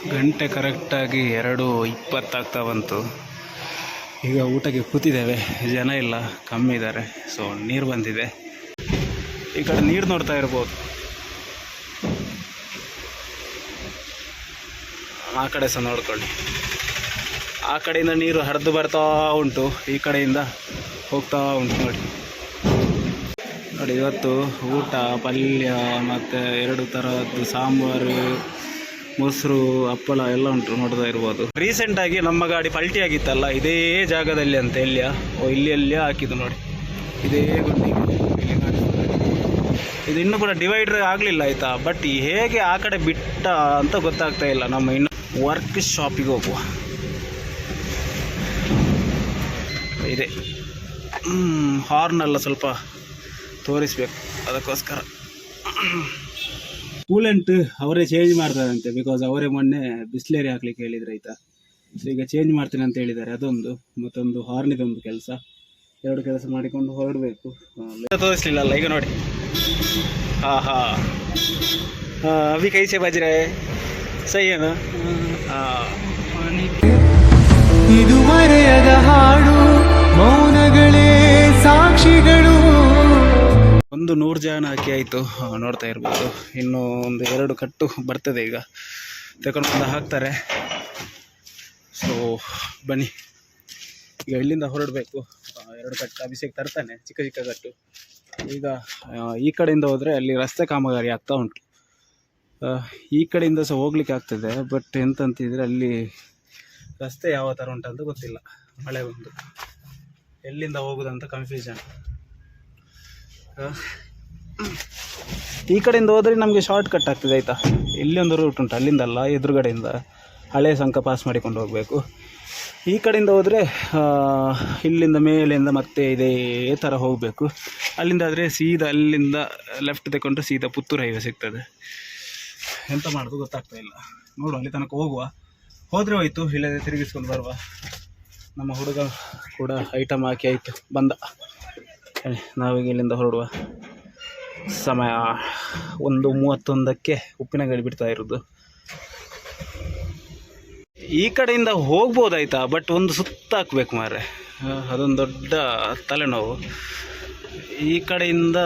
ಗಂಟೆ ಕರೆಕ್ಟಾಗಿ 2:20 ಬಂತು. ಈಗ ಊಟಕ್ಕೆ ಕೂತಿದ್ದೇವೆ. ಜನ ಇಲ್ಲ, ಕಮ್ಮಿ ಇದ್ದಾರೆ. ಸೊ ನೀರು ಬಂದಿದೆ. ಈ ಕಡೆ ನೀರು ನೋಡ್ತಾ ಇರ್ಬೋದು. ಆ ಕಡೆ ಸಹ ನೋಡ್ಕೊಳ್ಳಿ. ಆ ಕಡೆಯಿಂದ ನೀರು ಹರಿದು ಬರ್ತಾ ಉಂಟು, ಈ ಕಡೆಯಿಂದ ಹೋಗ್ತಾ ಉಂಟು. ನೋಡಿ ಇವತ್ತು ಊಟ, ಪಲ್ಯ ಮತ್ತು 2 ಥರದ್ದು ಸಾಂಬಾರು, ಮೊಸರು, ಹಪ್ಪಳ ಎಲ್ಲ ಉಂಟು, ನೋಡ್ತಾ ಇರ್ಬೋದು. ರೀಸೆಂಟಾಗಿ ನಮ್ಮ ಗಾಡಿ ಪಲ್ಟಿ ಆಗಿತ್ತಲ್ಲ, ಇದೇ ಜಾಗದಲ್ಲಿ ಅಂತ ಇಲ್ಲಿ ಹಾಕಿದ್ದು ನೋಡಿ. ಇದೇ ಗುಂಡಿಗೆ ಇದು ಇನ್ನೂ ಕೂಡ ಡಿವೈಡರ್ ಆಗಲಿಲ್ಲ ಆಯಿತಾ. ಬಟ್ ಹೇಗೆ ಆ ಕಡೆ ಬಿಟ್ಟ ಅಂತ ಗೊತ್ತಾಗ್ತಾ ಇಲ್ಲ. ನಮ್ಮ ಇನ್ನು ವರ್ಕ್ ಶಾಪಿಗೆ ಹೋಗುವ ಇದೆ. ಹಾರ್ನೆಲ್ಲ ಸ್ವಲ್ಪ ತೋರಿಸ್ಬೇಕು, ಅದಕ್ಕೋಸ್ಕರ. ಕೂಲೆಂಟ್ ಅವರೇ ಚೇಂಜ್ ಮಾಡ್ತಾರಂತೆ, ಬಿಕಾಸ್ ಅವರೇ ಮೊನ್ನೆ ಬಿಸ್ಲೇರಿ ಹಾಕ್ಲಿಕ್ಕೆ ಹೇಳಿದ್ರು ಆಯಿತಾ. ಸೊ ಈಗ ಚೇಂಜ್ ಮಾಡ್ತೇನೆ ಅಂತ ಹೇಳಿದ್ದಾರೆ. ಅದೊಂದು, ಮತ್ತೊಂದು ಹಾರ್ನಿದೊಂದು ಕೆಲಸ, 2 ಕೆಲಸ ಮಾಡಿಕೊಂಡು ಹೊರಡಬೇಕು. ತೋರಿಸ್ಲಿಲ್ಲ ಈಗ ನೋಡಿ. ಅಭಿ ಕೈಸೆ ಬಜ್ರೆ ಸೈ ಏನು. ಇದು ಮರೆಯದ ಹಾಡು, ಮೌನಗಳೇ ಸಾಕ್ಷಿಗಳು. 100 ಜನ ಹಾಕಿ ಆಯಿತು, ನೋಡ್ತಾ ಇರ್ಬೋದು. ಇನ್ನು ಒಂದು 2 ಕಟ್ಟು ಬರ್ತದೆ, ಈಗ ತಗೊಂಡು ಬಂದು ಹಾಕ್ತಾರೆ. ಸೊ ಬನ್ನಿ, ಈಗ ಇಲ್ಲಿಂದ ಹೊರಡಬೇಕು. 2 ಕಟ್ಟು ಅಭಿಷೇಕ್ ತರ್ತಾನೆ, ಚಿಕ್ಕ ಚಿಕ್ಕ ಕಟ್ಟು. ಈಗ ಈ ಕಡೆಯಿಂದ ಹೋದರೆ ಅಲ್ಲಿ ರಸ್ತೆ ಕಾಮಗಾರಿ ಆಗ್ತಾ ಉಂಟು. ಈ ಕಡೆಯಿಂದ ಸಹ ಹೋಗ್ಲಿಕ್ಕೆ ಆಗ್ತದೆ. ಬಟ್ ಎಂತಂತಿದ್ರೆ ಅಲ್ಲಿ ರಸ್ತೆ ಯಾವ ಥರ ಉಂಟಂತ ಗೊತ್ತಿಲ್ಲ. ಮಳೆ ಬಂದು ಎಲ್ಲಿಂದ ಹೋಗೋದಂತ ಕನ್ಫ್ಯೂಷನ್. ಈ ಕಡೆಯಿಂದ ಹೋದರೆ ನಮಗೆ ಶಾರ್ಟ್ ಕಟ್ ಆಗ್ತದೆ ಆಯಿತಾ. ಇಲ್ಲಿ ಒಂದು ರೂಟ್ ಉಂಟು, ಅಲ್ಲಿಂದಲ್ಲ, ಎದುರುಗಡೆಯಿಂದ ಹಳೆ ಸಂಕ ಪಾಸ್ ಮಾಡಿಕೊಂಡು ಹೋಗಬೇಕು. ಈ ಕಡೆಯಿಂದ ಹೋದರೆ ಇಲ್ಲಿಂದ ಮೇಲಿಂದ ಮತ್ತೆ ಇದೇ ಥರ ಹೋಗಬೇಕು. ಅಲ್ಲಿಂದ ಆದರೆ ಸೀದಾ ಅಲ್ಲಿಂದ ಲೆಫ್ಟ್ ತಗೊಂಡು ಸೀದಾ ಪುತ್ತೂರು ಹೈವೇ ಸಿಗ್ತದೆ. ಎಂತ ಮಾಡೋದು ಗೊತ್ತಾಗ್ತಾ ಇಲ್ಲ. ನೋಡು, ಅಲ್ಲಿ ತನಕ ಹೋಗುವ. ಹೋದರೆ ಹೋಯ್ತು, ಇಲ್ಲದೆ ತಿರುಗಿಸ್ಕೊಂಡು ಬರುವ. ನಮ್ಮ ಹುಡುಗ ಕೂಡ ಐಟಮ್ ಹಾಕಿ ಆಯಿತು, ಬಂದ. ನಾವೀಗ ಇಲ್ಲಿಂದ ಹೊರಡುವ. ಸಮಯ 1:31ಕ್ಕೆ ಉಪ್ಪಿನ ಗಾಡಿ ಬಿಡ್ತಾ ಇರೋದು. ಈ ಕಡೆಯಿಂದ ಹೋಗ್ಬೋದಾಯ್ತಾ, ಬಟ್ ಒಂದು ಸುತ್ತ ಹಾಕ್ಬೇಕು ಮಾರ್ರೆ, ಅದೊಂದು ದೊಡ್ಡ ತಲೆನೋವು. ಈ ಕಡೆಯಿಂದ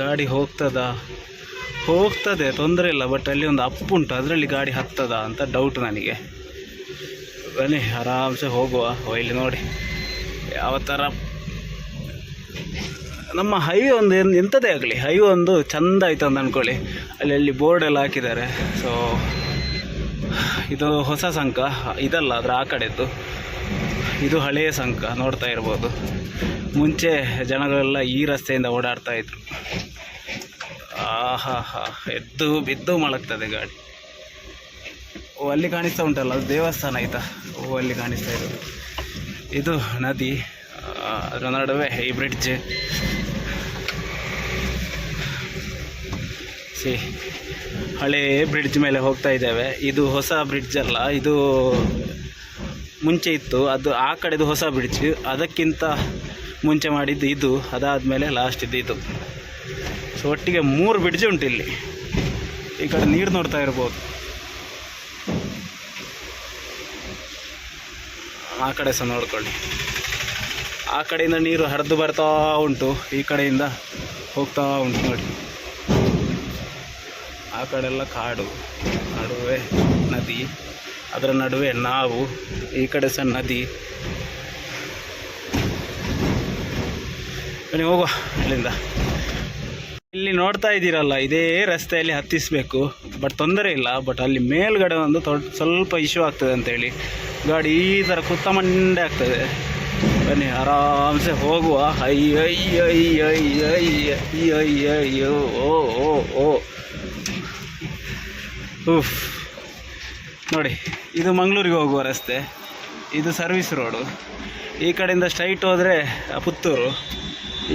ಗಾಡಿ ಹೋಗ್ತದೆ, ತೊಂದರೆ ಇಲ್ಲ. ಬಟ್ ಅಲ್ಲಿ ಒಂದು ಅಪ್ ಉಂಟು, ಅದರಲ್ಲಿ ಗಾಡಿ ಹತ್ತದ ಅಂತ ಡೌಟ್ ನನಗೆ. ಬನ್ನಿ ಆರಾಮ್ಸೆ ಹೋಗುವ. ಇಲ್ಲಿ ನೋಡಿ ಯಾವ ಥರ ನಮ್ಮ ಹೈವೇ ಒಂದು ಎಂಥದೇ ಆಗಲಿ, ಹೈವೇ ಒಂದು ಚೆಂದ ಆಯ್ತು ಅಂತ ಅಂದ್ಕೊಳ್ಳಿ. ಅಲ್ಲಿ ಬೋರ್ಡ್ ಎಲ್ಲ ಹಾಕಿದ್ದಾರೆ. ಸೊ ಇದು ಹೊಸ ಸಂಕ, ಇದಲ್ಲ, ಅದರ ಆ ಕಡೆದ್ದು. ಇದು ಹಳೆಯ ಸಂಕ, ನೋಡ್ತಾ ಇರ್ಬೋದು. ಮುಂಚೆ ಜನಗಳೆಲ್ಲ ಈ ರಸ್ತೆಯಿಂದ ಓಡಾಡ್ತಾ ಇದ್ರು. ಎದ್ದು ಬಿದ್ದು ಮಲಗ್ತದೆ ಗಾಡಿ. ಅಲ್ಲಿ ಕಾಣಿಸ್ತಾ ಉಂಟಲ್ಲ, ಅದು ದೇವಸ್ಥಾನ ಆಯಿತಾ. ಅಲ್ಲಿ ಕಾಣಿಸ್ತಾ ಇರೋದು ಇದು ನದಿ, ಅದರ ನಡುವೆ ಈ ಬ್ರಿಡ್ಜ್. ಹಳೇ ಬ್ರಿಡ್ಜ್ ಮೇಲೆ ಹೋಗ್ತಾ ಇದ್ದೇವೆ. ಇದು ಹೊಸ ಬ್ರಿಡ್ಜ್ ಅಲ್ಲ, ಇದು ಮುಂಚೆ ಇತ್ತು. ಅದು ಆ ಕಡೆದು ಹೊಸ ಬ್ರಿಡ್ಜ್, ಅದಕ್ಕಿಂತ ಮುಂಚೆ ಮಾಡಿದ್ದು ಇದು, ಅದಾದಮೇಲೆ ಲಾಸ್ಟ್ ಇದು. ಸೊ ಒಟ್ಟಿಗೆ 3 ಬ್ರಿಡ್ಜ್ ಉಂಟು ಇಲ್ಲಿ. ಈ ಕಡೆ ನೀರು ನೋಡ್ತಾ ಇರ್ಬೋದು. ಆ ಕಡೆ ಸಹ ನೋಡ್ಕೊಳ್ಳಿ. ಆ ಕಡೆಯಿಂದ ನೀರು ಹರಿದು ಬರ್ತಾ ಉಂಟು, ಈ ಕಡೆಯಿಂದ ಹೋಗ್ತಾ ಉಂಟು. ನೋಡಿ, ಆ ಕಡೆಲ್ಲ ಕಾಡು, ನಡುವೆ ನದಿ, ಅದರ ನಡುವೆ ನಾವು, ಈ ಕಡೆ ಸಹ ನದಿ. ಬನ್ನಿ ಹೋಗುವ ಇಲ್ಲಿಂದ. ಇಲ್ಲಿ ನೋಡ್ತಾ ಇದ್ದೀರಲ್ಲ, ಇದೇ ರಸ್ತೆಯಲ್ಲಿ ಹತ್ತಿಸಬೇಕು. ಬಟ್ ತೊಂದರೆ ಇಲ್ಲ. ಬಟ್ ಅಲ್ಲಿ ಮೇಲ್ಗಡೆ ಒಂದು ಸ್ವಲ್ಪ ಇಶ್ಯೂ ಆಗ್ತದೆ ಅಂತೇಳಿ ಗಾಡಿ ಈ ಥರ ಕುತ್ತ ಮಂಡೆ ಆಗ್ತದೆ. ಬನ್ನಿ ಆರಾಮ್ಸೆ ಹೋಗುವ. ಅಯ್ಯಯ್ಯಯ್ಯಯ್ಯಯ್ಯಯ್ಯೋ ಓ ಉಫ್. ನೋಡಿ, ಇದು ಮಂಗಳೂರಿಗೆ ಹೋಗುವ ರಸ್ತೆ, ಇದು ಸರ್ವಿಸ್ ರೋಡು. ಈ ಕಡೆಯಿಂದ ಸ್ಟ್ರೈಟ್ ಹೋದರೆ ಪುತ್ತೂರು.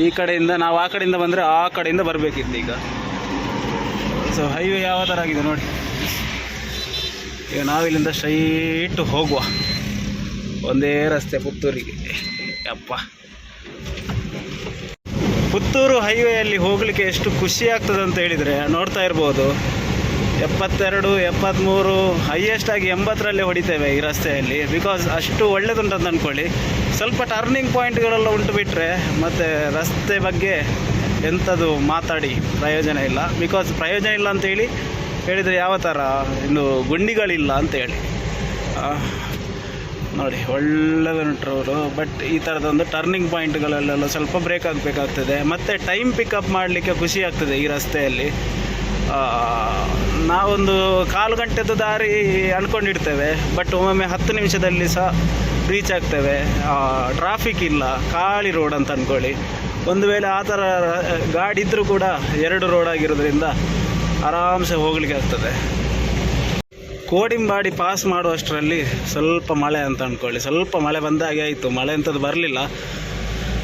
ಈ ಕಡೆಯಿಂದ ನಾವು ಆ ಕಡೆಯಿಂದ ಬಂದರೆ ಆ ಕಡೆಯಿಂದ ಬರಬೇಕಿತ್ತು ಈಗ. ಸೊ ಹೈವೇ ಯಾವ ಥರ ಆಗಿದೆ ನೋಡಿ. ಈಗ ನಾವಿಲ್ಲಿಂದ ಸ್ಟ್ರೈಟ್ ಹೋಗುವ, ಒಂದೇ ರಸ್ತೆ ಪುತ್ತೂರಿಗೆ. ಅಪ್ಪ, ಪುತ್ತೂರು ಹೈವೇಯಲ್ಲಿ ಹೋಗಲಿಕ್ಕೆ ಎಷ್ಟು ಖುಷಿ ಆಗ್ತದೆ ಅಂತ ಹೇಳಿದರೆ ನೋಡ್ತಾ ಇರ್ಬೋದು. 72, 73, ಹೈಯೆಸ್ಟ್ ಆಗಿ 80ರಲ್ಲಿ ಹೊಡಿತೇವೆ ಈ ರಸ್ತೆಯಲ್ಲಿ. ಬಿಕಾಸ್ ಅಷ್ಟು ಒಳ್ಳೆದುಂಟಂತ ಅಂದ್ಕೊಳ್ಳಿ. ಸ್ವಲ್ಪ ಟರ್ನಿಂಗ್ ಪಾಯಿಂಟ್ಗಳೆಲ್ಲ ಉಂಟು ಬಿಟ್ಟರೆ ಮತ್ತು ರಸ್ತೆ ಬಗ್ಗೆ ಎಂಥದ್ದು ಮಾತಾಡಿ ಪ್ರಯೋಜನ ಇಲ್ಲ. ಬಿಕಾಸ್ ಪ್ರಯೋಜನ ಇಲ್ಲ ಅಂತೇಳಿ ಹೇಳಿದರೆ ಯಾವ ಥರ, ಇನ್ನು ಗುಂಡಿಗಳಿಲ್ಲ ಅಂತೇಳಿ. ನೋಡಿ ಒಳ್ಳೆದುಂಟು ರೋಡು. ಬಟ್ ಈ ಥರದೊಂದು ಟರ್ನಿಂಗ್ ಪಾಯಿಂಟ್ಗಳಲ್ಲೆಲ್ಲ ಸ್ವಲ್ಪ ಬ್ರೇಕ್ ಆಗಬೇಕಾಗ್ತದೆ. ಮತ್ತು ಟೈಮ್ ಪಿಕಪ್ ಮಾಡಲಿಕ್ಕೆ ಖುಷಿ ಆಗ್ತದೆ ಈ ರಸ್ತೆಯಲ್ಲಿ. ನಾವೊಂದು 1/4 ಗಂಟೆದು ದಾರಿ ಅಂದ್ಕೊಂಡಿರ್ತೇವೆ, ಬಟ್ ಒಮ್ಮೊಮ್ಮೆ 10 ನಿಮಿಷದಲ್ಲಿ ಸಹ ರೀಚ್ ಆಗ್ತೇವೆ. ಟ್ರಾಫಿಕ್ ಇಲ್ಲ, ಖಾಲಿ ರೋಡ್ ಅಂತ ಅಂದ್ಕೊಳ್ಳಿ. ಒಂದು ವೇಳೆ ಆ ಥರ ಗಾಡಿ ಇದ್ದರೂ ಕೂಡ 2 ರೋಡ್ ಆಗಿರೋದ್ರಿಂದ ಆರಾಮ್ಸೆ ಹೋಗಲಿಕ್ಕೆ ಆಗ್ತದೆ. ಕೋಡಿಂಬಾಡಿ ಪಾಸ್ ಮಾಡುವಷ್ಟರಲ್ಲಿ ಸ್ವಲ್ಪ ಮಳೆ ಅಂತ ಅಂದ್ಕೊಳ್ಳಿ. ಸ್ವಲ್ಪ ಮಳೆ ಬಂದಾಗೆ ಆಯಿತು, ಮಳೆ ಅಂಥದ್ದು ಬರಲಿಲ್ಲ.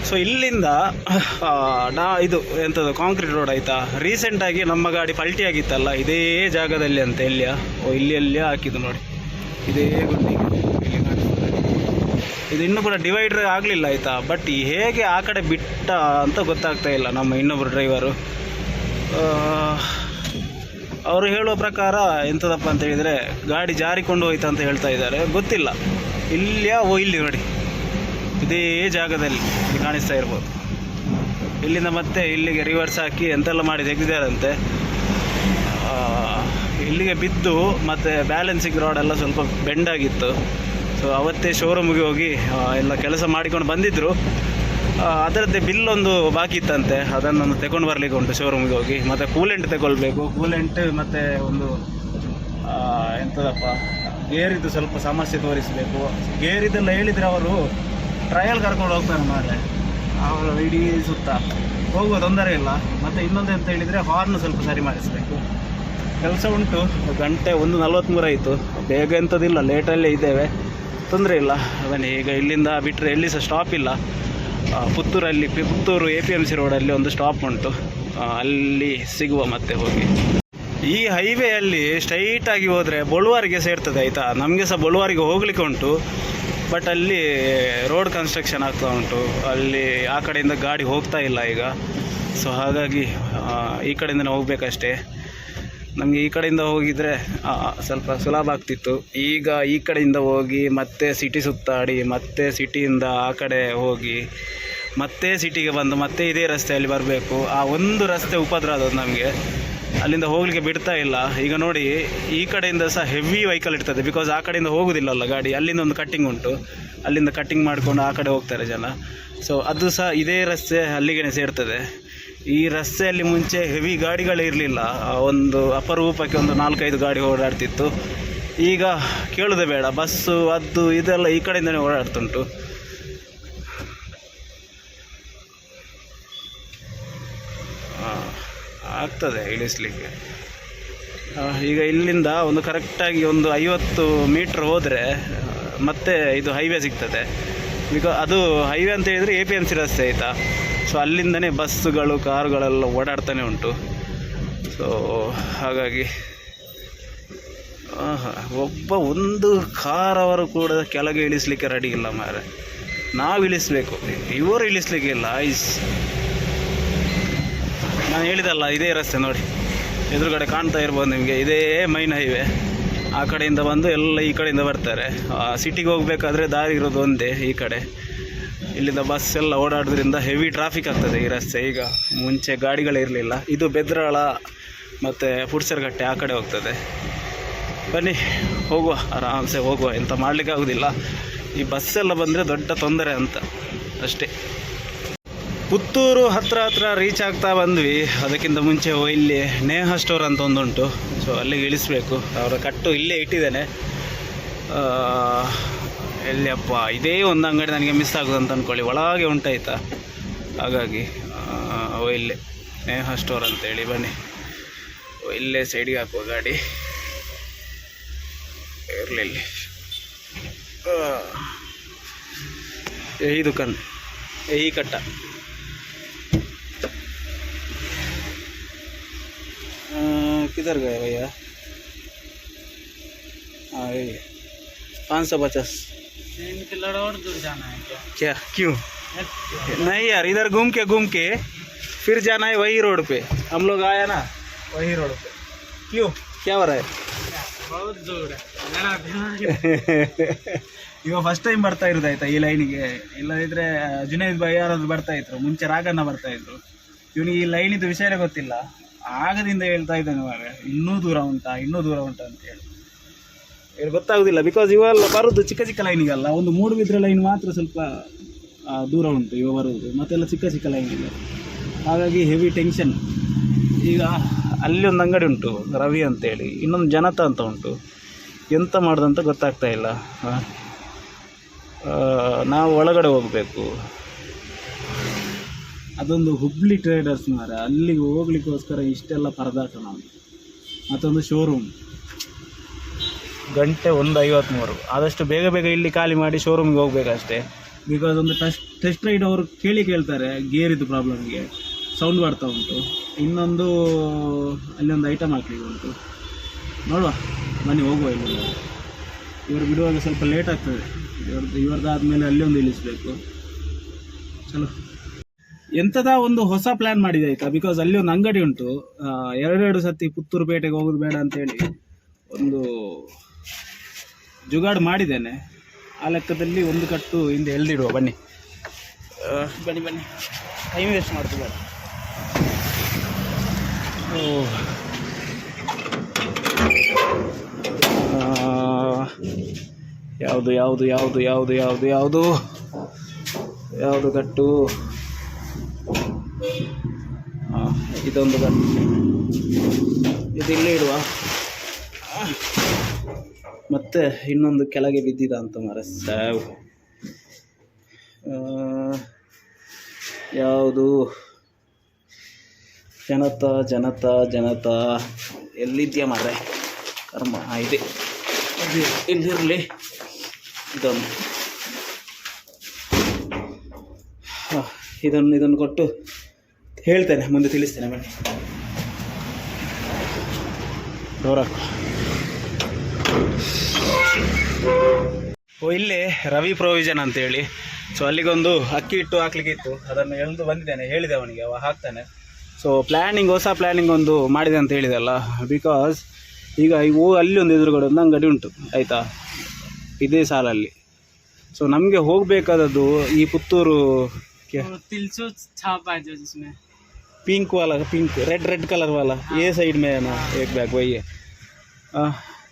ಸೊ ಇಲ್ಲಿಂದ ಇದು ಎಂಥದ್ದು ಕಾಂಕ್ರೀಟ್ ರೋಡ್ ಆಯಿತಾ. ರೀಸೆಂಟಾಗಿ ನಮ್ಮ ಗಾಡಿ ಪಲ್ಟಿ ಆಗಿತ್ತಲ್ಲ ಇದೇ ಜಾಗದಲ್ಲಿ ಅಂತ ಇಲ್ಲಿ ಹಾಕಿದ್ದು ನೋಡಿ, ಇದೇ ಗುಂಡಿಗೆ ಇಲ್ಲಿ ಕಾಣಿಸ್ತದೆ. ಇದು ಇನ್ನೂ ಕೂಡ ಡಿವೈಡರ್ ಆಗಲಿಲ್ಲ ಆಯಿತಾ. ಬಟ್ ಹೇಗೆ ಆ ಕಡೆ ಬಿಟ್ಟ ಅಂತ ಗೊತ್ತಾಗ್ತಾ ಇಲ್ಲ ನಮ್ಮ ಇನ್ನೊಬ್ಬರು ಡ್ರೈವರು. ಅವರು ಹೇಳುವ ಪ್ರಕಾರ ಎಂಥದಪ್ಪ ಅಂತ ಹೇಳಿದರೆ ಗಾಡಿ ಜಾರಿಕೊಂಡು ಹೋಯ್ತು ಅಂತ ಹೇಳ್ತಾ ಇದ್ದಾರೆ, ಗೊತ್ತಿಲ್ಲ. ಇಲ್ಲಿ ನೋಡಿ ಇದೇ ಜಾಗದಲ್ಲಿ ಕಾಣಿಸ್ತಾ ಇರ್ಬೋದು. ಇಲ್ಲಿಂದ ಮತ್ತೆ ಇಲ್ಲಿಗೆ ರಿವರ್ಸ್ ಹಾಕಿ ಎಂತೆಲ್ಲ ಮಾಡಿ ತೆಗೆದಿದ್ದಾರಂತೆ. ಇಲ್ಲಿಗೆ ಬಿದ್ದು ಮತ್ತು ಬ್ಯಾಲೆನ್ಸಿಂಗ್ ರಾಡೆಲ್ಲ ಸ್ವಲ್ಪ ಬೆಂಡಾಗಿತ್ತು. ಸೊ ಅವತ್ತೇ ಶೋರೂಮಿಗೆ ಹೋಗಿ ಎಲ್ಲ ಕೆಲಸ ಮಾಡಿಕೊಂಡು ಬಂದಿದ್ದರು. ಅದರದ್ದೇ ಬಿಲ್ಲೊಂದು ಬಾಕಿ ಇತ್ತಂತೆ, ಅದನ್ನೊಂದು ತಗೊಂಡು ಬರಲಿಕ್ಕೆ ಉಂಟು ಶೋರೂಮಿಗೆ ಹೋಗಿ. ಮತ್ತು ಕೂಲೆಂಟ್ ತಗೊಳ್ಬೇಕು. ಕೂಲೆಂಟ್ ಮತ್ತು ಒಂದು ಎಂಥದಪ್ಪ ಗೇರಿದ್ದು ಸ್ವಲ್ಪ ಸಮಸ್ಯೆ ತೋರಿಸಬೇಕು. ಗೇರಿದ್ದೆಲ್ಲ ಹೇಳಿದರೆ ಅವರು ಟ್ರಯಲ್ ಕರ್ಕೊಂಡು ಹೋಗ್ತಾರೆ ಮಾರೆ. ಅವರು ಇಡೀ ಸುತ್ತ ಹೋಗುವ ತೊಂದರೆ ಇಲ್ಲ. ಮತ್ತು ಇನ್ನೊಂದು ಅಂತ ಹೇಳಿದರೆ ಹಾರ್ನ್ ಸ್ವಲ್ಪ ಸರಿ ಮಾಡಿಸಬೇಕು. ಕೆಲಸ ಉಂಟು. ಗಂಟೆ 1:43 ಆಯಿತು. ಬೇಗ ಎಂಥದಿಲ್ಲ, ಲೇಟಲ್ಲೇ ಇದ್ದೇವೆ, ತೊಂದರೆ ಇಲ್ಲ. ಬನ್ನಿ, ಈಗ ಇಲ್ಲಿಂದ ಬಿಟ್ಟರೆ ಎಲ್ಲಿ ಸಹ ಸ್ಟಾಪ್ ಇಲ್ಲ. ಪುತ್ತೂರು APMC ರೋಡಲ್ಲಿ ಒಂದು ಸ್ಟಾಪ್ ಉಂಟು, ಅಲ್ಲಿ ಸಿಗುವ ಮತ್ತೆ ಹೋಗಿ. ಈ ಹೈವೇಯಲ್ಲಿ ಸ್ಟ್ರೈಟಾಗಿ ಹೋದರೆ ಬೊಳುವಾರಿಗೆ ಸೇರ್ತದೆ ಆಯಿತಾ. ನಮಗೆ ಸಹ ಬೊಳುವಾರಿಗೆ ಹೋಗಲಿಕ್ಕೆ ಉಂಟು, ಬಟ್ ಅಲ್ಲಿ ರೋಡ್ ಕನ್ಸ್ಟ್ರಕ್ಷನ್ ಆಗ್ತಾ ಉಂಟು. ಅಲ್ಲಿ ಆ ಕಡೆಯಿಂದ ಗಾಡಿ ಹೋಗ್ತಾ ಇಲ್ಲ ಈಗ. ಸೊ ಹಾಗಾಗಿ ಈ ಕಡೆಯಿಂದ ಹೋಗಬೇಕಷ್ಟೇ. ನಮಗೆ ಈ ಕಡೆಯಿಂದ ಹೋಗಿದರೆ ಸ್ವಲ್ಪ ಸುಲಭ ಆಗ್ತಿತ್ತು. ಈಗ ಈ ಕಡೆಯಿಂದ ಹೋಗಿ ಮತ್ತೆ ಸಿಟಿ ಸುತ್ತಾಡಿ, ಮತ್ತೆ ಸಿಟಿಯಿಂದ ಆ ಕಡೆ ಹೋಗಿ ಮತ್ತೆ ಸಿಟಿಗೆ ಬಂದು ಮತ್ತೆ ಇದೇ ರಸ್ತೆಯಲ್ಲಿ ಬರಬೇಕು. ಆ ಒಂದು ರಸ್ತೆ ಉಪದ್ರ ಆದದ್ದು ನಮಗೆ, ಅಲ್ಲಿಂದ ಹೋಗಲಿಕ್ಕೆ ಬಿಡ್ತಾ ಇಲ್ಲ. ಈಗ ನೋಡಿ ಈ ಕಡೆಯಿಂದ ಸಹ ಹೆವಿ ವೆಹಿಕಲ್ ಇರ್ತದೆ, ಬಿಕಾಸ್ ಆ ಕಡೆಯಿಂದ ಹೋಗೋದಿಲ್ಲಲ್ಲ ಗಾಡಿ. ಅಲ್ಲಿಂದ ಒಂದು ಕಟ್ಟಿಂಗ್ ಉಂಟು, ಅಲ್ಲಿಂದ ಕಟ್ಟಿಂಗ್ ಮಾಡಿಕೊಂಡು ಆ ಕಡೆ ಹೋಗ್ತಾರೆ ಜನ. ಸೊ ಅದು ಸಹ ಇದೇ ರಸ್ತೆ ಅಲ್ಲಿಗೆ ಸೇರ್ತದೆ. ಈ ರಸ್ತೆಯಲ್ಲಿ ಮುಂಚೆ ಹೆವಿ ಗಾಡಿಗಳೇ ಇರಲಿಲ್ಲ. ಒಂದು ಅಪರೂಪಕ್ಕೆ ಒಂದು 4-5 ಗಾಡಿ ಓಡಾಡ್ತಿತ್ತು. ಈಗ ಕೇಳೋದೇ ಬೇಡ, ಬಸ್ಸು ಅದು ಇದೆಲ್ಲ ಈ ಕಡೆಯಿಂದನೇ ಓಡಾಡ್ತುಂಟು. ಆಗ್ತದೆ ಇಳಿಸ್ಲಿಕ್ಕೆ. ಈಗ ಇಲ್ಲಿಂದ ಒಂದು ಕರೆಕ್ಟಾಗಿ ಒಂದು 50 ಮೀಟ್ರ್ ಹೋದರೆ ಮತ್ತೆ ಇದು ಹೈವೇ ಸಿಗ್ತದೆ. ಬಿಕಾಸ್ ಅದು ಹೈವೇ ಅಂತ ಹೇಳಿದರೆ APMC ರಸ್ತೆ ಆಯಿತಾ. ಸೊ ಅಲ್ಲಿಂದನೇ ಬಸ್ಸುಗಳು ಕಾರುಗಳೆಲ್ಲ ಓಡಾಡ್ತಾನೆ ಉಂಟು. ಸೊ ಹಾಗಾಗಿ ಒಂದು ಕಾರವರು ಕೂಡ ಕೆಳಗೆ ಇಳಿಸ್ಲಿಕ್ಕೆ ರೆಡಿ ಇಲ್ಲ ಮಾರೆ. ನಾವು ಇಳಿಸ್ಬೇಕು, ಇವರು ಇಳಿಸ್ಲಿಕ್ಕೆ ಇಲ್ಲ. ನಾನು ಹೇಳಿದಲ್ಲ ಇದೇ ರಸ್ತೆ ನೋಡಿ, ಎದುರುಗಡೆ ಕಾಣ್ತಾ ಇರ್ಬೋದು ನಿಮಗೆ. ಇದೇ ಮೈನ್ ಹೈವೇ. ಆ ಕಡೆಯಿಂದ ಬಂದು ಎಲ್ಲ ಈ ಕಡೆಯಿಂದ ಬರ್ತಾರೆ. ಸಿಟಿಗೆ ಹೋಗಬೇಕಾದ್ರೆ ದಾರಿ ಇರೋದು ಒಂದೇ ಈ ಕಡೆ. ಇಲ್ಲಿಂದ ಬಸ್ ಎಲ್ಲ ಓಡಾಡೋದ್ರಿಂದ ಹೆವಿ ಟ್ರಾಫಿಕ್ ಆಗ್ತದೆ ಈ ರಸ್ತೆ. ಈಗ ಮುಂಚೆ ಗಾಡಿಗಳೇ ಇರಲಿಲ್ಲ. ಇದು ಬೆದ್ರಾಳ ಮತ್ತು ಪುಡ್ಸರ್ಗಟ್ಟೆ ಆ ಕಡೆ ಹೋಗ್ತದೆ. ಬನ್ನಿ ಹೋಗುವ, ಆರಾಮ್ಸೆ ಹೋಗುವ. ಎಂತ ಮಾಡಲಿಕ್ಕೆ ಆಗೋದಿಲ್ಲ, ಈ ಬಸ್ಸೆಲ್ಲ ಬಂದರೆ ದೊಡ್ಡ ತೊಂದರೆ ಅಂತ ಅಷ್ಟೇ. ಪುತ್ತೂರು ಹತ್ರ ರೀಚ್ ಆಗ್ತಾ ಬಂದ್ವಿ. ಅದಕ್ಕಿಂತ ಮುಂಚೆ ಇಲ್ಲಿ ನೇಹ ಸ್ಟೋರ್ ಅಂತ ಒಂದುಂಟು. ಸೊ ಅಲ್ಲಿಗೆ ಇಳಿಸ್ಬೇಕು. ಅವರ ಕಟ್ಟು ಇಲ್ಲೇ ಇಟ್ಟಿದ್ದೇನೆ. ಎಲ್ಲಿಯಪ್ಪ, ಇದೇ ಒಂದು ಅಂಗಡಿ ನನಗೆ ಮಿಸ್ ಆಗೋದು ಅಂತ ಅಂದ್ಕೊಳ್ಳಿ, ಒಳಗೆ ಉಂಟಾಯ್ತಾ. ಹಾಗಾಗಿ ಇಲ್ಲೇ ನೇಹ ಸ್ಟೋರ್ ಅಂತೇಳಿ. ಬನ್ನಿ ಇಲ್ಲೇ ಸೈಡಿಗೆ ಹಾಕುವ ಗಾಡಿ. ಇರಲಿಲ್ಲ यही दुकान, यही कट्टा। किधर गए भैया? हाँ यही 550। और दूर जाना है क्या? क्यों? नहीं यार, इधर घूम के फिर जाना है वही रोड पे। हम लोग आया ना वही रोड पे। क्यों? ಕ್ಯಾವರ बहुत दूर है मेरा दिमाग ಈಗ ಫಸ್ಟ್ ಟೈಮ್ ಬರ್ತಾ ಇರೋದು ಆಯ್ತಾ ಈ ಲೈನಿಗೆ. ಇಲ್ಲದಿದ್ರೆ ಜುನೈದ್ ಬಾಯಿ ಯಾರಾದ್ರು ಬರ್ತಾ ಇದ್ರು, ಮುಂಚೆ ರಾಗಣ್ಣ ಬರ್ತಾ ಇದ್ರು. ಇವನಿಗೆ ಈ ಲೈನಿದ್ದು ವಿಷಯನೇ ಗೊತ್ತಿಲ್ಲ, ಆಗದಿಂದ ಹೇಳ್ತಾ ಇದ್ದಾನೆ ಮಾರೆ ಇನ್ನೂ ದೂರ ಉಂಟಾ ಅಂತ ಹೇಳಿ. ಇವ್ರು ಗೊತ್ತಾಗೋದಿಲ್ಲ, ಬಿಕಾಸ್ ಇವೆಲ್ಲ ಬರೋದು ಚಿಕ್ಕ ಚಿಕ್ಕ ಲೈನಿಗಲ್ಲ, ಒಂದು ಮೂಡುಬಿದ್ರೆ ಲೈನ್ ಮಾತ್ರ ಸ್ವಲ್ಪ ದೂರ ಉಂಟು ಇವ ಬರೋದು, ಮತ್ತೆಲ್ಲ ಚಿಕ್ಕ ಚಿಕ್ಕ ಲೈನ್ ಇದೆ. ಹಾಗಾಗಿ ಹೆವಿ ಟೆನ್ಷನ್. ಈಗ ಅಲ್ಲಿ ಒಂದು ಅಂಗಡಿ ಉಂಟು ರವಿ ಅಂತೇಳಿ, ಇನ್ನೊಂದು ಜನತಾ ಅಂತ ಉಂಟು, ಎಂತ ಮಾಡೋದಂತ ಗೊತ್ತಾಗ್ತಾ ಇಲ್ಲ. ನಾವು ಒಳಗಡೆ ಹೋಗಬೇಕು, ಅದೊಂದು ಹುಬ್ಳಿ ಟ್ರೇಡರ್ಸ್ ಮಾರ, ಅಲ್ಲಿಗೆ ಹೋಗ್ಲಿಕ್ಕೋಸ್ಕರ ಇಷ್ಟೆಲ್ಲ ಪರದಾಟ ನಾವು. ಮತ್ತೊಂದು ಶೋರೂಮ್, ಗಂಟೆ 1:53. ಆದಷ್ಟು ಬೇಗ ಬೇಗ ಇಲ್ಲಿ ಖಾಲಿ ಮಾಡಿ ಶೋರೂಮಿಗೆ ಹೋಗ್ಬೇಕಷ್ಟೇ. ಬಿಕಾಸ್ ಒಂದು ಟೆಸ್ಟ್ ರೈಡ್ ಅವರು ಕೇಳ್ತಾರೆ ಗೇರಿದ್ದು ಪ್ರಾಬ್ಲಮ್ಗೆ, ಸೌಂಡ್ ಬರ್ತಾ ಉಂಟು. ಇನ್ನೊಂದು ಅಲ್ಲೊಂದು ಐಟಮ್ ಹಾಕ್ಲಿಕ್ಕೆ ಉಂಟು, ನೋಡುವ ಬನ್ನಿ ಹೋಗುವ. ಇಲ್ಲಿ ಇವರು ಬಿಡುವಾಗ ಸ್ವಲ್ಪ ಲೇಟ್ ಆಗ್ತದೆ, ಇವರದಾದ್ಮೇಲೆ ಅಲ್ಲಿ ಒಂದು ಇಳಿಸ್ಬೇಕು. ಚಲೋ, ಎಂಥದ ಒಂದು ಹೊಸ ಪ್ಲ್ಯಾನ್ ಮಾಡಿದೆ ಆಯಿತಾ. ಬಿಕಾಸ್ ಅಲ್ಲಿ ಒಂದು ಅಂಗಡಿ ಉಂಟು, ಎರಡೆರಡು ಸತಿ ಪುತ್ತೂರು ಪೇಟೆಗೆ ಹೋಗೋದು ಬೇಡ ಅಂತೇಳಿ ಒಂದು ಜುಗಾಡು ಮಾಡಿದ್ದೇನೆ. ಆ ಲೆಕ್ಕದಲ್ಲಿ ಒಂದು ಕಟ್ಟು ಹಿಂದೆ ಎಳ್ದಿಡುವ. ಬನ್ನಿ ಬನ್ನಿ, ಟೈಮ್ ವೇಸ್ಟ್ ಮಾಡ್ತೀವಿ. ಯಾವುದು ಕಟ್ಟು, ಇದೊಂದು ಕಟ್ಟು, ಇದು ಇಲ್ಲೇ ಇಡುವ. ಮತ್ತೆ ಇನ್ನೊಂದು ಕೆಳಗೆ ಬಿದ್ದಿದ ಅಂತ ಮರ ಸಾವು. ಯಾವುದು ಜನತಾ ಎಲ್ಲಿದ್ಯಾ ಮಾರ್ರೆ ಕರ್ಮ. ಇದೆ ಇಲ್ಲಿರಲಿ. ಇದನ್ನು ಕೊಟ್ಟು ಹೇಳ್ತೇನೆ, ಮುಂದೆ ತಿಳಿಸ್ತೇನೆ. ಬನ್ನಿ ಡೋರಾಕು. ಇಲ್ಲೇ ರವಿ ಪ್ರೊವಿಷನ್ ಅಂತೇಳಿ, ಸೊ ಅಲ್ಲಿಗೊಂದು ಅಕ್ಕಿ ಹಿಟ್ಟು ಹಾಕ್ಲಿಕ್ಕೆ ಇತ್ತು, ಅದನ್ನು ಎಳೆದು ಬಂದಿದ್ದೇನೆ. ಹೇಳಿದೆ ಅವನಿಗೆ, ಅವ ಹಾಕ್ತಾನೆ. ಸೊ ಹೊಸ ಪ್ಲ್ಯಾನಿಂಗ್ ಒಂದು ಮಾಡಿದೆ ಅಂತ ಹೇಳಿದೆಲ್ಲ. ಬಿಕಾಸ್ ಈಗ ಅಲ್ಲಿ ಒಂದು ಎದುರುಗಡೆ ಒಂದು ಅಂಗಡಿ ಉಂಟು ಆಯಿತಾ, ಇದೇ ಸಾಲಲ್ಲಿ. ಸೊ ನಮಗೆ ಹೋಗಬೇಕಾದದ್ದು ಈ ಪುತ್ತೂರು पिंक वाला, पिंक रेड कलर वाला, ये साइड में है ना एक बैग वही है.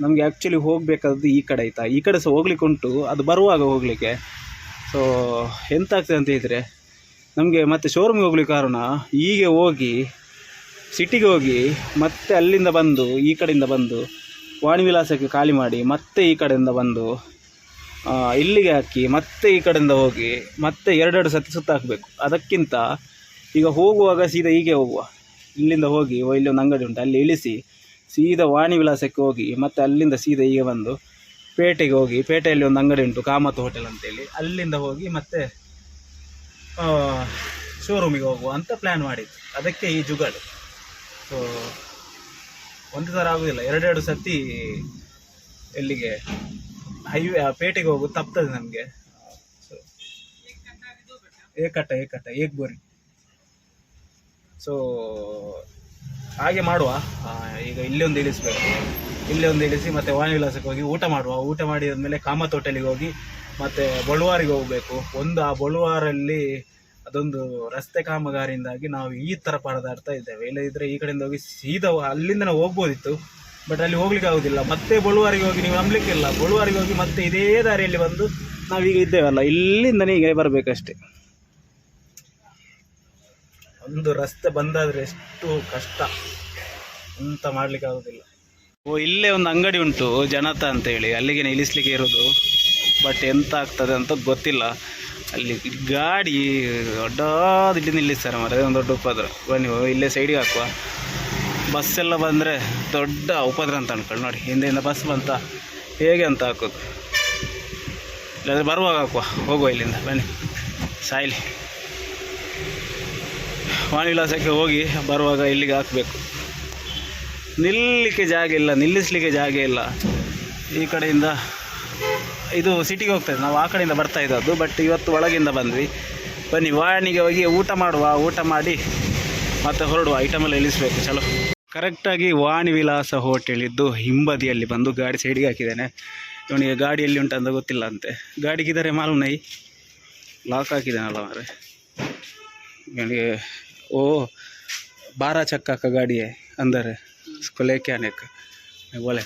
ನಮಗೆ ಆ್ಯಕ್ಚುಲಿ ಹೋಗಬೇಕಾದ್ದು ಈ ಕಡೆ ಆಯಿತಾ. ಈ ಕಡೆ ಸಹ ಹೋಗ್ಲಿಕ್ಕೆ ಉಂಟು, ಅದು ಬರುವಾಗ ಹೋಗಲಿಕ್ಕೆ. ಸೊ ಎಂತ ಆಗ್ತದೆ ಅಂತ ಹೇಳಿದರೆ, ನಮಗೆ ಮತ್ತೆ ಶೋರೂಮ್ಗೆ ಹೋಗ್ಲಿಕ್ಕೆ ಕಾರಣ, ಹೀಗೆ ಹೋಗಿ ಸಿಟಿಗೆ ಹೋಗಿ ಮತ್ತೆ ಅಲ್ಲಿಂದ ಬಂದು ಈ ಕಡೆಯಿಂದ ಬಂದು ವಾಣಿ ವಿಲಾಸಕ್ಕೆ ಖಾಲಿ ಮಾಡಿ ಮತ್ತೆ ಈ ಕಡೆಯಿಂದ ಬಂದು ಇಲ್ಲಿಗೆ ಹಾಕಿ ಮತ್ತೆ ಈ ಕಡೆಯಿಂದ ಹೋಗಿ ಮತ್ತೆ ಎರಡೆರಡು ಸತಿ ಸುತ್ತ ಹಾಕಬೇಕು. ಅದಕ್ಕಿಂತ ಈಗ ಹೋಗುವಾಗ ಸೀದಾ ಹೀಗೆ ಹೋಗುವ, ಇಲ್ಲಿಂದ ಹೋಗಿ ಇಲ್ಲಿ ಒಂದು ಅಂಗಡಿ ಉಂಟು ಅಲ್ಲಿ ಇಳಿಸಿ ಸೀದಾ ವಾಣಿ ವಿಲಾಸಕ್ಕೆ ಹೋಗಿ ಮತ್ತೆ ಅಲ್ಲಿಂದ ಸೀದಾ ಹೀಗೆ ಬಂದು ಪೇಟೆಗೆ ಹೋಗಿ, ಪೇಟೆಯಲ್ಲಿ ಒಂದು ಅಂಗಡಿ ಉಂಟು ಕಾಮತ್ ಹೋಟೆಲ್ ಅಂತೇಳಿ, ಅಲ್ಲಿಂದ ಹೋಗಿ ಮತ್ತೆ ಶೋರೂಮಿಗೆ ಹೋಗುವ ಅಂತ ಪ್ಲ್ಯಾನ್ ಮಾಡಿದ್ದು. ಅದಕ್ಕೆ ಈ ಜುಗಾಡು. ಸೊ ಒಂದು ಥರ ಆಗೋದಿಲ್ಲ, ಎರಡೆರಡು ಸತಿ ಎಲ್ಲಿಗೆ ಹೈವೇ ಪೇಟೆಗೆ ಹೋಗೋದು ತಪ್ತದೆ ನಮಗೆ. ಸೊ ಏಕ್ ಬೋರಿ. ಸೊ ಹಾಗೆ ಮಾಡುವ. ಈಗ ಇಲ್ಲೇ ಒಂದು ಇಳಿಸ್ಬೇಕು, ಇಲ್ಲೇ ಒಂದು ಇಳಿಸಿ ಮತ್ತೆ ವಾಣಿ ವಿಲಾಸಕ್ಕೆ ಹೋಗಿ ಊಟ ಮಾಡುವ. ಊಟ ಮಾಡಿದ್ಮೇಲೆ ಕಾಮತ್ ಹೋಟೆಲಿಗೆ ಹೋಗಿ ಮತ್ತೆ ಬಳುವಾರಿಗೆ ಹೋಗಬೇಕು. ಆ ಬಳುವಾರಲ್ಲಿ ಅದೊಂದು ರಸ್ತೆ ಕಾಮಗಾರಿಯಿಂದಾಗಿ ನಾವು ಈ ಥರ ಪರದಾಡ್ತಾ ಇದ್ದೇವೆ. ಇಲ್ಲದಿದ್ದರೆ ಈ ಕಡೆಯಿಂದ ಹೋಗಿ ಸೀದಾ ಅಲ್ಲಿಂದ ನಾವು ಹೋಗ್ಬೋದಿತ್ತು, ಬಟ್ ಅಲ್ಲಿ ಹೋಗ್ಲಿಕ್ಕೆ ಆಗೋದಿಲ್ಲ. ಮತ್ತೆ ಬಳುವಾರಿಗೆ ಹೋಗಿ ನೀವು ನಂಬಲಿಕ್ಕಿಲ್ಲ, ಬಳುವಾರಿಗೆ ಹೋಗಿ ಮತ್ತೆ ಇದೇ ದಾರಿಯಲ್ಲಿ ಬಂದು ನಾವೀಗ ಇದ್ದೇವಲ್ಲ, ಇಲ್ಲಿಂದನೇ ಈಗ ಬರಬೇಕಷ್ಟೆ. ಒಂದು ರಸ್ತೆ ಬಂದಾದರೆ ಎಷ್ಟು ಕಷ್ಟ ಅಂತ ಮಾಡಲಿಕ್ಕೆ ಆಗೋದಿಲ್ಲ. ಇಲ್ಲೇ ಒಂದು ಅಂಗಡಿ ಉಂಟು ಜನತಾ ಅಂತೇಳಿ, ಅಲ್ಲಿಗೆ ಇಳಿಸ್ಲಿಕ್ಕೆ ಇರೋದು. ಬಟ್ ಎಂತ ಆಗ್ತದೆ ಅಂತ ಗೊತ್ತಿಲ್ಲ. ಅಲ್ಲಿ ಗಾಡಿ ದೊಡ್ಡದಿಟ್ಟು ನಿಲ್ಲಿಸ್ತಾರೆ ಮಾರೆ, ಒಂದು ದೊಡ್ಡ ಉಪದ್ರ. ಬನ್ನಿ ಇಲ್ಲೇ ಸೈಡಿಗೆ ಹಾಕುವ. ಬಸ್ಸೆಲ್ಲ ಬಂದರೆ ದೊಡ್ಡ ಉಪದ್ರ ಅಂತ ಅನ್ಕೊಳ್ಳಿ. ನೋಡಿ ಹಿಂದೆಯಿಂದ ಬಸ್ ಬಂತ ಹೇಗೆ ಅಂತ ಹಾಕೋದು, ಇಲ್ಲಾಂದರೆ ಬರುವಾಗ ಹಾಕುವ. ಹೋಗುವ ಇಲ್ಲಿಂದ, ಬನ್ನಿ ಸಾಯಿಲಿ. ವಾಣಿ ವಿಲಾಸಕ್ಕೆ ಹೋಗಿ ಬರುವಾಗ ಇಲ್ಲಿಗೆ ಹಾಕಬೇಕು. ನಿಲ್ಲಲಿಕ್ಕೆ ಜಾಗ ಇಲ್ಲ, ನಿಲ್ಲಿಸಲಿಕ್ಕೆ ಜಾಗ ಇಲ್ಲ. ಈ ಕಡೆಯಿಂದ ಇದು ಸಿಟಿಗೆ ಹೋಗ್ತದೆ, ನಾವು ಆ ಕಡೆಯಿಂದ ಬರ್ತಾ ಇದ್ದದ್ದು. ಬಟ್ ಇವತ್ತು ಒಳಗಿಂದ ಬಂದ್ವಿ. ಬನ್ನಿ ವಾಣಿಗೆ ಹೋಗಿ ಊಟ ಮಾಡುವ. ಊಟ ಮಾಡಿ ಮತ್ತೆ ಹೊರಡುವ. ಐಟಮೆಲ್ಲ ಇಳಿಸ್ಬೇಕು. ಚಲೋ. ಕರೆಕ್ಟಾಗಿ ವಾಣಿ ವಿಲಾಸ ಹೋಟೆಲ್ ಇದ್ದು ಹಿಂಬದಿಯಲ್ಲಿ ಬಂದು ಗಾಡಿ ಸೈಡಿಗೆ ಹಾಕಿದ್ದೇನೆ. ಇವನಿಗೆ ಗಾಡಿ ಎಲ್ಲಿ ಉಂಟು ಅಂತ ಗೊತ್ತಿಲ್ಲ ಅಂತೆ. ಗಾಡಿಗಿದ್ದಾರೆ ಮಾಲು ನೈ ಲಾಕ್ ಹಾಕಿದ್ದಾನಲ್ಲ ಮಾರೆ ಇವನಿಗೆ. ಓ ಬಾರಾ ಚಕ್ಕಾಕ ಗಾಡಿ ಅಂದರೆ ಸ್ಕೊಲೆ ಕ್ಯಾನೆಕ್ बोले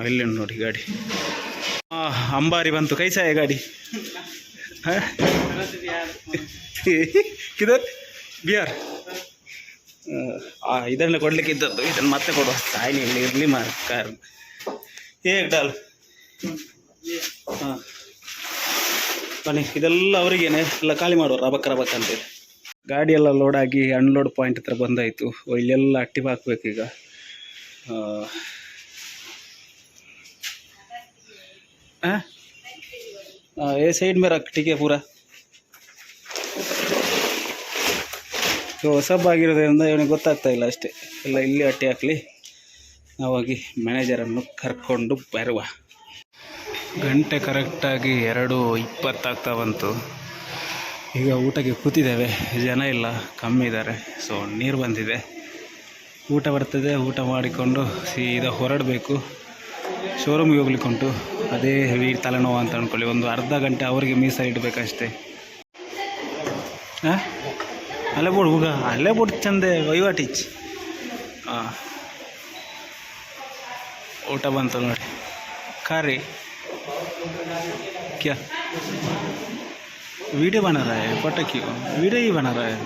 ಇಲ್ಲಿ ನೋಡಿ ಗಾಡಿ. ಅಂಬಾರಿ ಬಂತು. ಕೈಸಾಯ ಗಾಡಿ ಕಿದರ್ ಬಿಹಾರ್. ಇದನ್ನು ಕೊಡ್ಲಿಕ್ಕೆ ಇದ್ದದ್ದು, ಇದನ್ನು ಮತ್ತೆ ಕೊಡುವ ಸಾಯಿನಿ ಇಲ್ಲಿ ಇರಲಿ ಮಾರ ಕಾರ್ ಹೇಗೆ ಡಾಲ್. ಹಾಂ ಬನ್ನಿ, ಇದೆಲ್ಲ ಅವರಿಗೇನೆ ಎಲ್ಲ ಖಾಲಿ ಮಾಡುವ ರಬಕ್ ಅಂತೇಳಿ. ಗಾಡಿ ಎಲ್ಲ ಲೋಡ್ ಆಗಿ ಅನ್ಲೋಡ್ ಪಾಯಿಂಟ್ ಹತ್ರ ಬಂದಾಯಿತು. ಇಲ್ಲೆಲ್ಲ ಅಟ್ಟಿಪ್ ಹಾಕ್ಬೇಕೀಗ. ये साइड में रख, ठीक है पूरा. ಹೊಸಬ್ ಆಗಿರೋದ್ರಿಂದ ಇವನಿಗೆ ಗೊತ್ತಾಗ್ತಾ ಇಲ್ಲ ಅಷ್ಟೇ. ಎಲ್ಲ ಇಲ್ಲಿ ಅಟ್ಟಿ ಹಾಕಲಿ, ನಾವಾಗಿ ಮ್ಯಾನೇಜರನ್ನು ಕರ್ಕೊಂಡು ಬರುವ. ಗಂಟೆ ಕರೆಕ್ಟಾಗಿ 2:20 ಆಗ್ತಾ ಬಂತು. ಈಗ ಊಟಕ್ಕೆ ಕೂತಿದ್ದೇವೆ. ಜನ ಇಲ್ಲ, ಕಮ್ಮಿ ಇದ್ದಾರೆ. ಸೊ ನೀರು ಬಂದಿದೆ, ಊಟ ಬರ್ತದೆ. ಊಟ ಮಾಡಿಕೊಂಡು ಸೀದಾ ಹೊರಡಬೇಕು. ಶೋರೂಮಿಗೆ ಹೋಗ್ಲಿಕ್ಕೆ ಉಂಟು. ಅದೇ ಹೆವಿ ತಲೆನೋವು ಅಂತ ಅಂದ್ಕೊಳ್ಳಿ. ಒಂದು ಅರ್ಧ ಗಂಟೆ ಅವರಿಗೆ ಮೀಸಲಿಡಬೇಕಷ್ಟೇ. ಹಾಂ ಅಲ್ಲೇ ಬೋಡು ಹುಗ, ಅಲ್ಲೇ ಬೋಡು ಚಂದೆ ವೈವಾಟೀಚ್. ಹಾಂ ಊಟ ಬಂತು ನೋಡಿ. ಖಾರಿ ಕ್ಯಾ ವಿಡಿಯೋ ಬना रहा है, फोटो क्यों ವಿಡಿಯೋ ही बना रहा है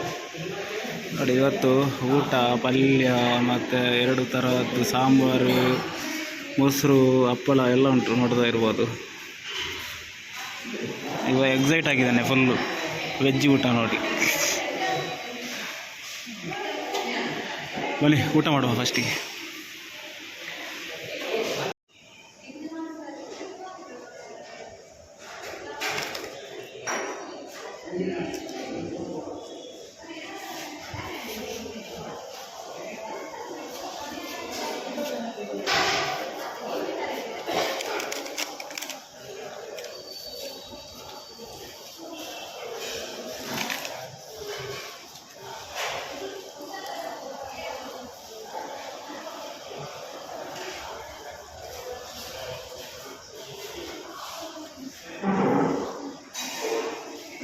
ನೋಡಿ. ಇವತ್ತು ಊಟ, ಪಲ್ಯ ಮತ್ತು 2 ಥರದ್ದು ಸಾಂಬಾರು, ಮೊಸರು, ಹಪ್ಪಳ ಎಲ್ಲ ಉಂಟು, ನೋಡ್ತಾ ಇರ್ಬೋದು. ಇವಾಗ ಎಕ್ಸೈಟ್ ಆಗಿದ್ದಾನೆ ಫುಲ್ಲು. ವೆಜ್ ಊಟ ನೋಡಿ. ಬನ್ನಿ ಊಟ ಮಾಡುವ ಫಸ್ಟಿಗೆ.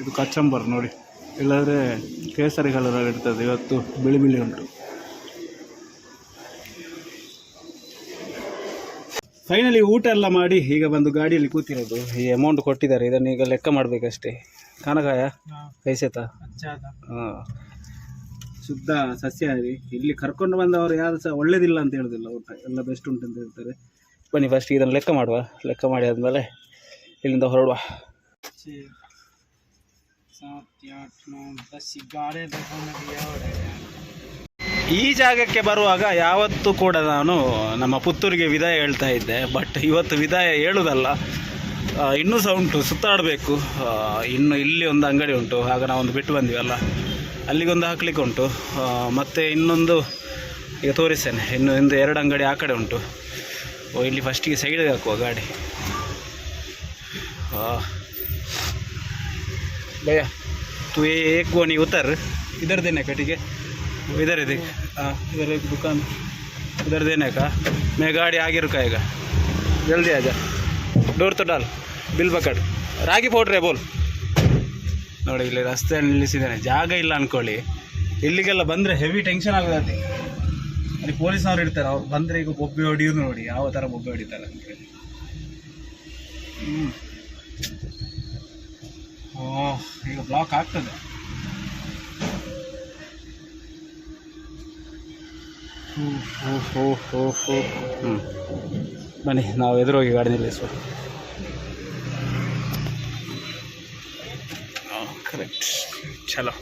ಇದು ಕಚಂಬರ್ ನೋಡಿ, ಇಲ್ಲಾಂದರೆ ಕೇಸರಿ ಕಲರಲ್ಲಿ ಇರ್ತದೆ. ಇವತ್ತು ಬಿಳಿ ಬಿಳಿ ಉಂಟು. ಫೈನಲಿ ಊಟ ಎಲ್ಲ ಮಾಡಿ ಈಗ ಬಂದು ಗಾಡಿಯಲ್ಲಿ ಕೂತಿರೋದು. ಈ ಅಮೌಂಟ್ ಕೊಟ್ಟಿದ್ದಾರೆ, ಇದನ್ನು ಈಗ ಲೆಕ್ಕ ಮಾಡಬೇಕಷ್ಟೇ. ಕಾನಕಾಯ ಕೈಸೇತ. ಹಾಂ, ಶುದ್ಧ ಸಸ್ಯಾಹಾರಿ. ಇಲ್ಲಿ ಕರ್ಕೊಂಡು ಬಂದವರು ಯಾರು ಸಹ ಒಳ್ಳೇದಿಲ್ಲ ಅಂತ ಹೇಳೋದಿಲ್ಲ, ಊಟ ಎಲ್ಲ ಬೆಸ್ಟ್ ಉಂಟು ಅಂತ ಹೇಳ್ತಾರೆ. ಬನ್ನಿ ಫಸ್ಟ್ ಇದನ್ನು ಲೆಕ್ಕ ಮಾಡುವ. ಲೆಕ್ಕ ಮಾಡಿ ಆದಮೇಲೆ ಇಲ್ಲಿಂದ ಹೊರಡುವ. 7, 8, 9, 10 11 12 ಈ ಜಾಗಕ್ಕೆ ಬರುವಾಗ ಯಾವತ್ತೂ ಕೂಡ ನಾನು ನಮ್ಮ ಪುತ್ತೂರಿಗೆ ವಿದಾಯ ಹೇಳ್ತಾ ಇದ್ದೆ. ಬಟ್ ಇವತ್ತು ವಿದಾಯ ಹೇಳುವುದಲ್ಲ, ಇನ್ನೂ ಸಹ ಉಂಟು, ಸುತ್ತಾಡಬೇಕು. ಇನ್ನು ಇಲ್ಲಿ ಒಂದು ಅಂಗಡಿ ಉಂಟು, ಆಗ ನಾವೊಂದು ಬಿಟ್ಟು ಬಂದಿವಲ್ಲ, ಅಲ್ಲಿಗೊಂದು ಹಾಕ್ಲಿಕ್ಕೆ ಉಂಟು. ಮತ್ತು ಇನ್ನೊಂದು ಈಗ ತೋರಿಸ್ತೇನೆ. ಇನ್ನು 2 ಅಂಗಡಿ ಆ ಕಡೆ ಉಂಟು. ಇಲ್ಲಿ ಫಸ್ಟಿಗೆ ಸೈಡಿಗೆ ಹಾಕುವ ಗಾಡಿ. भैया तू एक गोनी उतर, इधर देने का, ठीक है? इधर है देख, इधर एक दुकान, उधर देने का. मैं गाड़ी आगे रुकाएगा, जल्दी आ जा. डोर तो डाल, बिल पकड़, ರಾಗಿ ಪೌಡ್ರೆ ಬೋಲ್. ನೋಡಿ ಇಲ್ಲಿ ರಸ್ತೆಯಲ್ಲಿ ನಿಲ್ಲಿಸಿದ್ದಾನೆ. ಜಾಗ ಇಲ್ಲ ಅಂದ್ಕೊಳ್ಳಿ. ಇಲ್ಲಿಗೆಲ್ಲ ಬಂದರೆ ಹೆವಿ ಟೆನ್ಷನ್ ಆಗೋದತ್ತೆ. ಅಲ್ಲಿ ಪೊಲೀಸ್ನವ್ರು ಇರ್ತಾರೆ, ಅವ್ರು ಬಂದರೆ ಈಗ ಬೊಬ್ಬೆ ಹೊಡಿಯೋದು ನೋಡಿ ಯಾವ ಥರ ಬೊಬ್ಬೆ ಹೊಡಿತಾರೆ ಅಂತೇಳಿ. ಈಗ ಬ್ಲಾಕ್ ಆಗ್ತದೆ. ಬನ್ನಿ ನಾವು ಎದುರೋಗಿ ಗಾಡಿ ನಿಲ್ಲಿಸುವ. ಕರೆಕ್ಟ್, ಚಲೋ.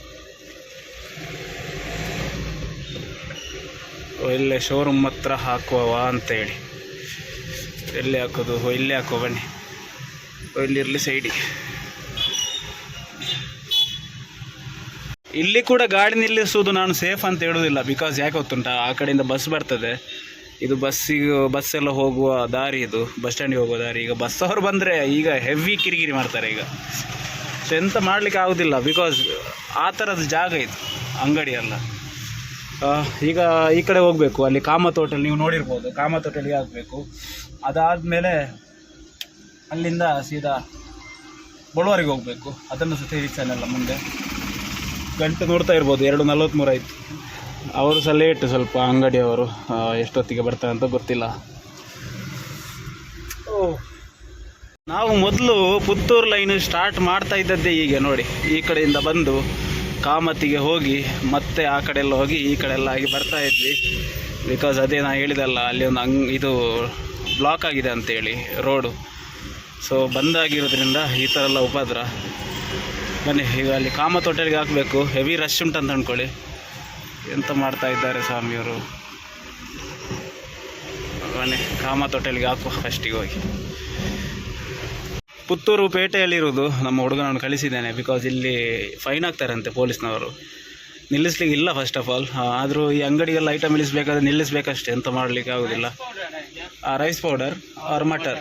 ಇಲ್ಲೇ ಶೋರೂಮ್ ಹತ್ರ ಹಾಕುವ ಅಂತೇಳಿ. ಎಲ್ಲಿ ಹಾಕೋದು? ಇಲ್ಲೇ ಹಾಕುವ ಬನ್ನಿ. ಇಲ್ಲಿರಲಿ ಸೈಡಿಗೆ. ಇಲ್ಲಿ ಕೂಡ ಗಾಡಿ ನಿಲ್ಲಿಸುವುದು ನಾನು ಸೇಫ್ ಅಂತ ಹೇಳೋದಿಲ್ಲ. ಬಿಕಾಸ್ ಯಾಕೆ ಗೊತ್ತುಂಟ, ಆ ಕಡೆಯಿಂದ ಬಸ್ ಬರ್ತದೆ. ಇದು ಬಸ್ಸೆಲ್ಲ ಹೋಗುವ ದಾರಿ, ಇದು ಬಸ್ ಸ್ಟ್ಯಾಂಡಿಗೆ ಹೋಗುವ ದಾರಿ. ಈಗ ಬಸ್ ಅವರು ಬಂದರೆ ಈಗ ಹೆವಿ ಕಿರಿಕಿರಿ ಮಾಡ್ತಾರೆ. ಈಗ ಸೊ ಎಂತ ಮಾಡಲಿಕ್ಕೆ ಆಗೋದಿಲ್ಲ. ಬಿಕಾಸ್ ಆ ಥರದ ಜಾಗ ಇದು, ಅಂಗಡಿ ಅಲ್ಲ. ಈಗ ಈ ಕಡೆ ಹೋಗಬೇಕು, ಅಲ್ಲಿ ಕಾಮತ್ ಹೋಟೆಲ್ ನೀವು ನೋಡಿರ್ಬೋದು, ಕಾಮತ್ ಹೋಟೆಲ್ಗೆ ಆಗಬೇಕು. ಅದಾದಮೇಲೆ ಅಲ್ಲಿಂದ ಸೀದಾ ಬಳುವಾರಿಗೆ ಹೋಗಬೇಕು, ಅದನ್ನು ಸಹ ತಿಳಿಸ್ತಾನೆಲ್ಲ ಮುಂದೆ. ಗಂಟೆ ನೋಡ್ತಾ ಇರ್ಬೋದು, 2:43 ಆಯಿತು. ಅವರು ಸಹ ಲೇಟು ಸ್ವಲ್ಪ, ಅಂಗಡಿಯವರು ಎಷ್ಟೊತ್ತಿಗೆ ಬರ್ತಾರೆ ಅಂತ ಗೊತ್ತಿಲ್ಲ. ನಾವು ಮೊದಲು ಪುತ್ತೂರು ಲೈನ್ ಸ್ಟಾರ್ಟ್ ಮಾಡ್ತಾ ಇದ್ದದ್ದೇ ಹೀಗೆ ನೋಡಿ, ಈ ಕಡೆಯಿಂದ ಬಂದು ಕಾಮತ್ತಿಗೆ ಹೋಗಿ ಮತ್ತೆ ಆ ಕಡೆ ಎಲ್ಲ ಹೋಗಿ ಈ ಕಡೆ ಎಲ್ಲ ಆಗಿ ಬರ್ತಾ ಇದ್ವಿ. ಬಿಕಾಸ್ ಅದೇ ನಾನು ಹೇಳಿದಲ್ಲ, ಅಲ್ಲಿ ಒಂದು ಇದು ಬ್ಲಾಕ್ ಆಗಿದೆ ಅಂತೇಳಿ ರೋಡು. ಸೊ ಬಂದಾಗಿರೋದ್ರಿಂದ ಈ ಥರ ಎಲ್ಲ ಉಪದ್ರ. ಬನ್ನಿ ಈಗ ಅಲ್ಲಿ ಕಾಮತ್ ಹೋಟೆಲ್ಗೆ ಹಾಕಬೇಕು, ಹೆವಿ ರಶ್ ಉಂಟಂತ ಅಂದ್ಕೊಳ್ಳಿ. ಎಂತ ಮಾಡ್ತಾ ಇದ್ದಾರೆ ಸ್ವಾಮಿಯವರು. ಬನ್ನಿ ಕಾಮತ್ ಹೋಟೆಲ್ಗೆ ಹಾಕುವ ಫಸ್ಟಿಗೆ ಹೋಗಿ. ಪುತ್ತೂರು ಪೇಟೆಯಲ್ಲಿರುವುದು ನಮ್ಮ ಹುಡುಗನನ್ನು ಕಳಿಸಿದ್ದೇನೆ, ಬಿಕಾಸ್ ಇಲ್ಲಿ ಫೈನ್ ಆಗ್ತಾರಂತೆ ಪೊಲೀಸ್ನವರು. ನಿಲ್ಲಿಸ್ಲಿಕ್ಕೆ ಇಲ್ಲ ಫಸ್ಟ್ ಆಫ್ ಆಲ್, ಆದರೂ ಈ ಅಂಗಡಿಗೆಲ್ಲ ಐಟಮ್ ನಿಲ್ಲಿಸ್ಬೇಕಾದ್ರೆ ನಿಲ್ಲಿಸ್ಬೇಕಷ್ಟೇ, ಎಂತ ಮಾಡಲಿಕ್ಕೆ ಆಗೋದಿಲ್ಲ. Rice powder or matter.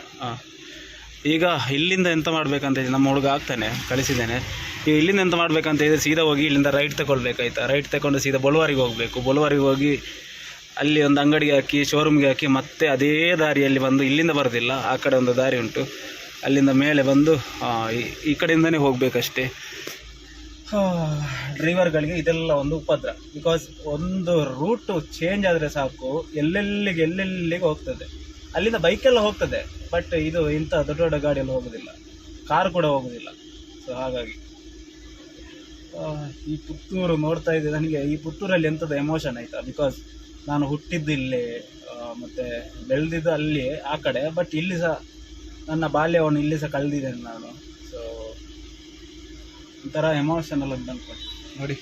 ಈಗ ಇಲ್ಲಿಂದ ಎಂತ ಮಾಡಬೇಕಂತ ಇದೆ, ನಮ್ಮ ಹುಡುಗ ಆಗ್ತಾನೆ, ಕಳಿಸಿದ್ದೇನೆ. ಈಗ ಇಲ್ಲಿಂದ ಎಂತ ಮಾಡಬೇಕಂತ ಇದೆ, ಸೀದಾ ಹೋಗಿ ಇಲ್ಲಿಂದ ರೈಟ್ ತಗೊಳ್ಬೇಕಾಯ್ತಾ. ರೈಟ್ ತಗೊಂಡು ಸೀದಾ ಬಳುವಾರಿಗೆ ಹೋಗಬೇಕು. ಬಳುವಾರಿಗೆ ಹೋಗಿ ಅಲ್ಲಿ ಒಂದು ಅಂಗಡಿಗೆ ಹಾಕಿ, ಶೋರೂಮ್ಗೆ ಹಾಕಿ, ಮತ್ತೆ ಅದೇ ದಾರಿಯಲ್ಲಿ ಬಂದು, ಇಲ್ಲಿಂದ ಬರೋದಿಲ್ಲ, ಆ ಕಡೆ ಒಂದು ದಾರಿ ಉಂಟು, ಅಲ್ಲಿಂದ ಮೇಲೆ ಬಂದು ಈ ಕಡೆಯಿಂದನೇ ಹೋಗಬೇಕಷ್ಟೇ. ಡ್ರೈವರ್ಗಳಿಗೆ ಇದೆಲ್ಲ ಒಂದು ಉಪದ್ರ. ಬಿಕಾಸ್ ಒಂದು ರೂಟು ಚೇಂಜ್ ಆದರೆ ಸಾಕು, ಎಲ್ಲೆಲ್ಲಿಗೆ ಹೋಗ್ತದೆ. ಅಲ್ಲಿಂದ ಬೈಕೆಲ್ಲ ಹೋಗ್ತದೆ, ಬಟ್ ಇದು ಇಂಥ ದೊಡ್ಡ ದೊಡ್ಡ ಗಾಡಿಯಲ್ಲಿ ಹೋಗೋದಿಲ್ಲ, ಕಾರ್ ಕೂಡ ಹೋಗೋದಿಲ್ಲ. ಸೊ ಹಾಗಾಗಿ ಈ ಪುತ್ತೂರು ನೋಡ್ತಾ ಇದ್ದೆ, ನನಗೆ ಈ ಪುತ್ತೂರಲ್ಲಿ ಎಂಥದ್ದು ಎಮೋಷನ್ ಆಯಿತಾ. ಬಿಕಾಸ್ ನಾನು ಹುಟ್ಟಿದ್ದು ಇಲ್ಲೇ, ಮತ್ತು ಬೆಳೆದಿದ್ದು ಅಲ್ಲಿ ಆ ಕಡೆ, ಬಟ್ ಇಲ್ಲಿ ಸಹ ನನ್ನ ಬಾಲ್ಯವನ್ನು ಇಲ್ಲಿ ಸಹ ಕಳೆದಿದ್ದೇನೆ ನಾನು. ಸೊ ಒಂಥರ ಎಮೋಷನಲ್ ಅಂತ ಅಂದ್ಕೊಂಡು ನೋಡಿ,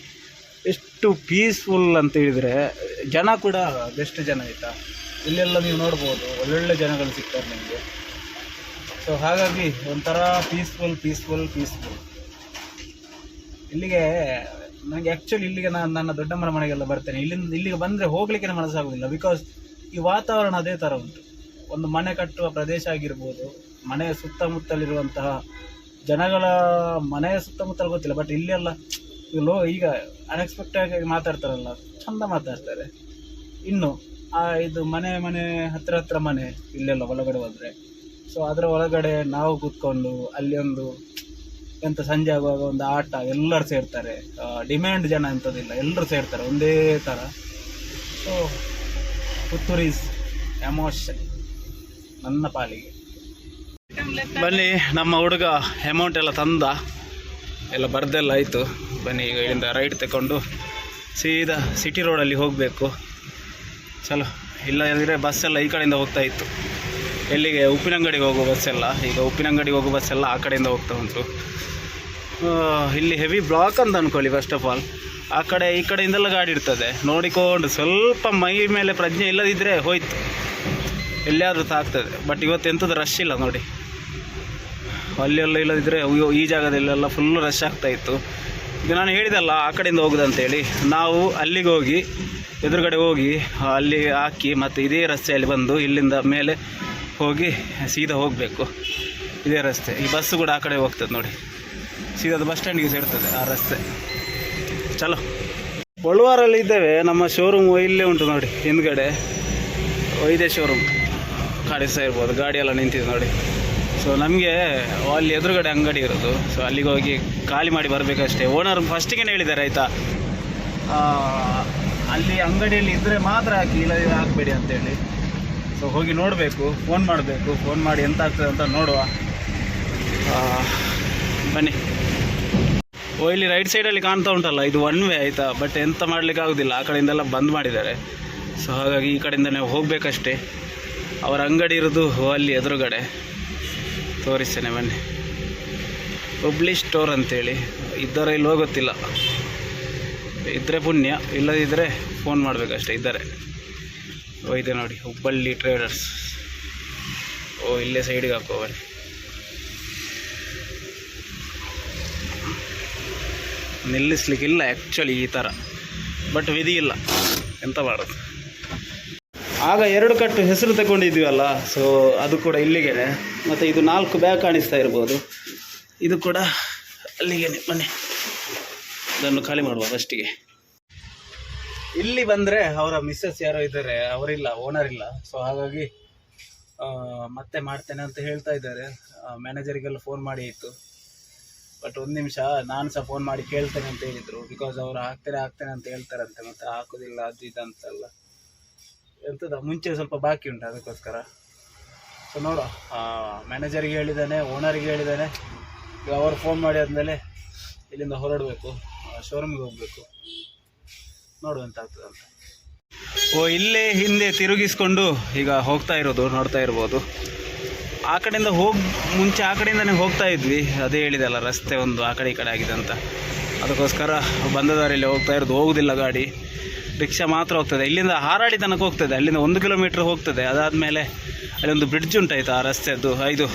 ಎಷ್ಟು ಪೀಸ್ಫುಲ್ ಅಂತ ಹೇಳಿದರೆ. ಜನ ಕೂಡ ಬೆಸ್ಟ್ ಜನ ಆಯಿತಾ. ಇಲ್ಲೆಲ್ಲ ನೀವು ನೋಡ್ಬೋದು, ಒಳ್ಳೊಳ್ಳೆ ಜನಗಳು ಸಿಗ್ತಾರೆ ನಿಮಗೆ. ಸೊ ಹಾಗಾಗಿ ಒಂಥರ ಪೀಸ್ಫುಲ್. ಇಲ್ಲಿಗೆ ನನಗೆ ಆ್ಯಕ್ಚುಲಿ ಇಲ್ಲಿಗೆ ನಾನು ನನ್ನ ದೊಡ್ಡಮ್ಮನ ಮನೆಗೆಲ್ಲ ಬರ್ತೇನೆ. ಇಲ್ಲಿಗೆ ಬಂದರೆ ಹೋಗಲಿಕ್ಕೆ ಮನಸ್ಸಾಗೋದಿಲ್ಲ. ಬಿಕಾಸ್ ಈ ವಾತಾವರಣ ಅದೇ ಥರ ಉಂಟು. ಒಂದು ಮನೆ ಕಟ್ಟುವ ಪ್ರದೇಶ ಆಗಿರ್ಬೋದು, ಮನೆಯ ಸುತ್ತಮುತ್ತಲಿರುವಂತಹ ಜನಗಳ ಮನೆಯ ಸುತ್ತಮುತ್ತಲು ಗೊತ್ತಿಲ್ಲ, ಬಟ್ ಇಲ್ಲೆಲ್ಲ ಈಗ ಅನ್ಎಕ್ಸ್ಪೆಕ್ಟೆಡ್ ಆಗಿ ಮಾತಾಡ್ತಾರಲ್ಲ, ಚಂದ ಮಾತಾಡ್ತಾರೆ. ಇನ್ನು ಇದು ಮನೆ ಹತ್ರ ಮನೆ ಇಲ್ಲೆಲ್ಲ ಒಳಗಡೆ ಹೋದರೆ. ಸೊ ಅದರ ಒಳಗಡೆ ನಾವು ಕೂತ್ಕೊಂಡು ಅಲ್ಲಿ ಒಂದು ಎಂತ ಸಂಜೆ ಆಗುವಾಗ ಒಂದು ಆಟ, ಎಲ್ಲರೂ ಸೇರ್ತಾರೆ. ಡಿಮ್ಯಾಂಡ್ ಜನ ಎಂಥದಿಲ್ಲ, ಎಲ್ಲರೂ ಸೇರ್ತಾರೆ ಒಂದೇ ಥರ. ಸೊ ಪುತ್ತೂರು ಈಸ್ ಎಮೋಷನ್ ನನ್ನ ಪಾಲಿಗೆ. ಬನ್ನಿ, ನಮ್ಮ ಹುಡುಗ ಅಮೌಂಟ್ ಎಲ್ಲ ತಂದ, ಎಲ್ಲ ಬರ್ದೆಲ್ಲ ಆಯಿತು. ಬನ್ನಿ ಈಗ ಇಲ್ಲಿಂದ ರೈಟ್ ತಗೊಂಡು ಸೀದಾ ಸಿಟಿ ರೋಡಲ್ಲಿ ಹೋಗಬೇಕು. ಚಲೋ, ಇಲ್ಲದಿದ್ದರೆ ಬಸ್ಸೆಲ್ಲ ಈ ಕಡೆಯಿಂದ ಹೋಗ್ತಾ ಇತ್ತು. ಎಲ್ಲಿಗೆ? ಉಪ್ಪಿನಂಗಡಿಗೆ ಹೋಗೋ ಬಸ್ಸೆಲ್ಲ. ಈಗ ಉಪ್ಪಿನಂಗಡಿಗೆ ಹೋಗೋ ಬಸ್ಸೆಲ್ಲ ಆ ಕಡೆಯಿಂದ ಹೋಗ್ತಾ ಉಂಟು. ಇಲ್ಲಿ ಹೆವಿ ಬ್ಲಾಕ್ ಅಂತ ಅಂದ್ಕೊಳ್ಳಿ. ಫಸ್ಟ್ ಆಫ್ ಆಲ್ ಆ ಕಡೆ ಈ ಕಡೆಯಿಂದೆಲ್ಲ ಗಾಡಿ ಇರ್ತದೆ. ನೋಡಿಕೊಂಡು ಸ್ವಲ್ಪ ಮೈ ಮೇಲೆ ಪ್ರಜ್ಞೆ ಇಲ್ಲದಿದ್ದರೆ ಹೋಯ್ತು, ಎಲ್ಲಿಯಾದರೂ ತಾಗ್ತದೆ. ಬಟ್ ಇವತ್ತು ಎಂಥದ್ದು ರಶ್ ಇಲ್ಲ ನೋಡಿ. ಅಲ್ಲೆಲ್ಲ ಇಲ್ಲದಿದ್ದರೆ ಈ ಜಾಗದಲ್ಲೆಲ್ಲ ಫುಲ್ಲು ರಶ್ ಆಗ್ತಾಯಿತ್ತು. ಈಗ ನಾನು ಹೇಳಿದಲ್ಲ ಆ ಕಡೆಯಿಂದ ಹೋಗೋದಂತೇಳಿ, ನಾವು ಅಲ್ಲಿಗೆ ಹೋಗಿ ಎದುರುಗಡೆ ಹೋಗಿ ಅಲ್ಲಿ ಹಾಕಿ ಮತ್ತು ಇದೇ ರಸ್ತೆಯಲ್ಲಿ ಬಂದು ಇಲ್ಲಿಂದ ಮೇಲೆ ಹೋಗಿ ಸೀದಾ ಹೋಗಬೇಕು. ಇದೇ ರಸ್ತೆ. ಈ ಬಸ್ಸು ಕೂಡ ಆ ಕಡೆ ಹೋಗ್ತದೆ ನೋಡಿ, ಸೀದಾ ಬಸ್ ಸ್ಟ್ಯಾಂಡಿಗೆ ಸೇರ್ತದೆ ಆ ರಸ್ತೆ. ಚಲೋ, ಬಳುವಾರಲ್ಲಿ ಇದ್ದೇವೆ. ನಮ್ಮ ಶೋರೂಮ್ ಇಲ್ಲೇ ಉಂಟು ನೋಡಿ, ಹಿಂದ್ಗಡೆ ಇದೇ ಶೋರೂಮ್ ಕಾಣಿಸ್ತಾ ಇರ್ಬೋದು, ಗಾಡಿಯೆಲ್ಲ ನಿಂತಿದೆ ನೋಡಿ. ಸೊ ನಮಗೆ ಅಲ್ಲಿ ಎದುರುಗಡೆ ಅಂಗಡಿ ಇರೋದು. ಸೊ ಅಲ್ಲಿಗೆ ಹೋಗಿ ಖಾಲಿ ಮಾಡಿ ಬರಬೇಕಷ್ಟೇ. ಓನರ್ ಫಸ್ಟಿಗೆ ಹೇಳಿದ್ದಾರೆ ಆಯಿತಾ, ಅಲ್ಲಿ ಅಂಗಡಿಯಲ್ಲಿ ಇದ್ದರೆ ಮಾತ್ರ ಹಾಕಿ, ಇಲ್ಲದಿದ್ದರೆ ಹಾಕಬೇಡಿ ಅಂತೇಳಿ. ಸೊ ಹೋಗಿ ನೋಡಬೇಕು, ಫೋನ್ ಮಾಡಬೇಕು, ಫೋನ್ ಮಾಡಿ ಎಂತ ಆಗ್ತದೆ ಅಂತ ನೋಡುವ. ಬನ್ನಿ. ಇಲ್ಲಿ ರೈಟ್ ಸೈಡಲ್ಲಿ ಕಾಣ್ತಾ ಉಂಟಲ್ಲ, ಇದು ಒನ್ ವೇ ಆಯಿತಾ. ಬಟ್ ಎಂತ ಮಾಡಲಿಕ್ಕೆ ಆಗೋದಿಲ್ಲ, ಆ ಕಡೆಯಿಂದೆಲ್ಲ ಬಂದ್ ಮಾಡಿದ್ದಾರೆ. ಸೊ ಹಾಗಾಗಿ ಈ ಕಡೆಯಿಂದ ನಾವು ಹೋಗಬೇಕಷ್ಟೇ. ಅವರ ಅಂಗಡಿ ಇರೋದು ಅಲ್ಲಿ ಎದುರುಗಡೆ, ತೋರಿಸ್ತೇನೆ ಬನ್ನಿ. ಹುಬ್ಳಿ ಸ್ಟೋರ್ ಅಂತೇಳಿ. ಇದ್ದರೆ ಇಲ್ಲೋ ಗೊತ್ತಿಲ್ಲ, ಇದ್ದರೆ ಪುಣ್ಯ, ಇಲ್ಲದಿದ್ದರೆ ಫೋನ್ ಮಾಡಬೇಕಷ್ಟೇ. ಇದ್ದರೆ ಇದೆ ನೋಡಿ, ಹುಬ್ಬಳ್ಳಿ ಟ್ರೇಡರ್ಸ್. ಇಲ್ಲೇ ಸೈಡಿಗೆ ಹಾಕೋ ಬನ್ನಿ. ನಿಲ್ಲಿಸ್ಲಿಕ್ಕಿಲ್ಲ ಆ್ಯಕ್ಚುಲಿ ಈ ಥರ, ಬಟ್ ವಿಧಿ ಇಲ್ಲ, ಎಂತ ಮಾಡೋದು. ಆಗ 2 ಕಟ್ಟು ಹೆಸರು ತಗೊಂಡಿದ್ವಲ್ಲ, ಸೊ ಅದು ಕೂಡ ಇಲ್ಲಿಗೇನೆ. ಮತ್ತು ಇದು 4 ಬ್ಯಾಗ್ ಕಾಣಿಸ್ತಾ ಇರ್ಬೋದು, ಇದು ಕೂಡ ಅಲ್ಲಿಗೇನೆ. ಬನ್ನಿ, ಅದನ್ನು ಖಾಲಿ ಮಾಡುವ ಫಸ್ಟಿಗೆ. ಇಲ್ಲಿ ಬಂದರೆ ಅವರ ಮಿಸ್ಸಸ್ ಯಾರೋ ಇದ್ದಾರೆ, ಅವರಿಲ್ಲ, ಓನರ್ ಇಲ್ಲ. ಸೊ ಹಾಗಾಗಿ ಮತ್ತೆ ಮಾಡ್ತೇನೆ ಅಂತ ಹೇಳ್ತಾ ಇದ್ದಾರೆ. ಮ್ಯಾನೇಜರಿಗೆಲ್ಲ ಫೋನ್ ಮಾಡಿ ಇತ್ತು. ಬಟ್ ಒಂದು ನಿಮಿಷ ನಾನು ಸಹ ಫೋನ್ ಮಾಡಿ ಕೇಳ್ತೇನೆ ಅಂತ ಹೇಳಿದರು. ಬಿಕಾಸ್ ಅವರು ಹಾಕ್ತೇನೆ ಅಂತ ಹೇಳ್ತಾರಂತೆ, ಮತ್ತೆ ಹಾಕೋದಿಲ್ಲ ಅದು ಇದು ಅಂತೆಲ್ಲ. ಎಂಥದ ಮುಂಚೆ ಸ್ವಲ್ಪ ಬಾಕಿ ಉಂಟು, ಅದಕ್ಕೋಸ್ಕರ. ಸೊ ನೋಡುವ, ಮ್ಯಾನೇಜರಿಗೆ ಹೇಳಿದ್ದಾನೆ, ಓನರಿಗೆ ಹೇಳಿದ್ದಾನೆ. ಈಗ ಅವರು ಫೋನ್ ಮಾಡಿ ಆದಮೇಲೆ ಇಲ್ಲಿಂದ ಹೊರಡಬೇಕು, ಶೋರೂಮಿಗೆ ಹೋಗಬೇಕು. ನೋಡುವಂತ ಆಗ್ತದೆ ಅಂತ. ಇಲ್ಲೇ ಹಿಂದೆ ತಿರುಗಿಸ್ಕೊಂಡು ಈಗ ಹೋಗ್ತಾ ಇರೋದು ನೋಡ್ತಾ ಇರ್ಬೋದು. ಆ ಕಡೆಯಿಂದ ಮುಂಚೆ ಆ ಕಡೆಯಿಂದನೇ ಹೋಗ್ತಾ ಇದ್ವಿ. ಅದೇ ಹೇಳಿದೆಲ್ಲ, ರಸ್ತೆ ಒಂದು ಆ ಕಡೆ ಈ ಕಡೆ ಆಗಿದೆ ಅಂತ. ಅದಕ್ಕೋಸ್ಕರ ಬಂದ ದಾರಿಯಲ್ಲಿ ಹೋಗ್ತಾ ಇರೋದು. ಹೋಗುವುದಿಲ್ಲ ಗಾಡಿ, ರಿಕ್ಷಾ ಮಾತ್ರ ಹೋಗ್ತದೆ. ಇಲ್ಲಿಂದ ಹಾರಾಡಿ ತನಕ ಹೋಗ್ತದೆ, ಅಲ್ಲಿಂದ 1 ಕಿಲೋಮೀಟ್ರ್ ಹೋಗ್ತದೆ. ಅದಾದಮೇಲೆ ಅಲ್ಲೊಂದು ಬ್ರಿಡ್ಜ್ ಉಂಟಾಯ್ತು, ಆ ರಸ್ತೆಯದ್ದು, ಇದು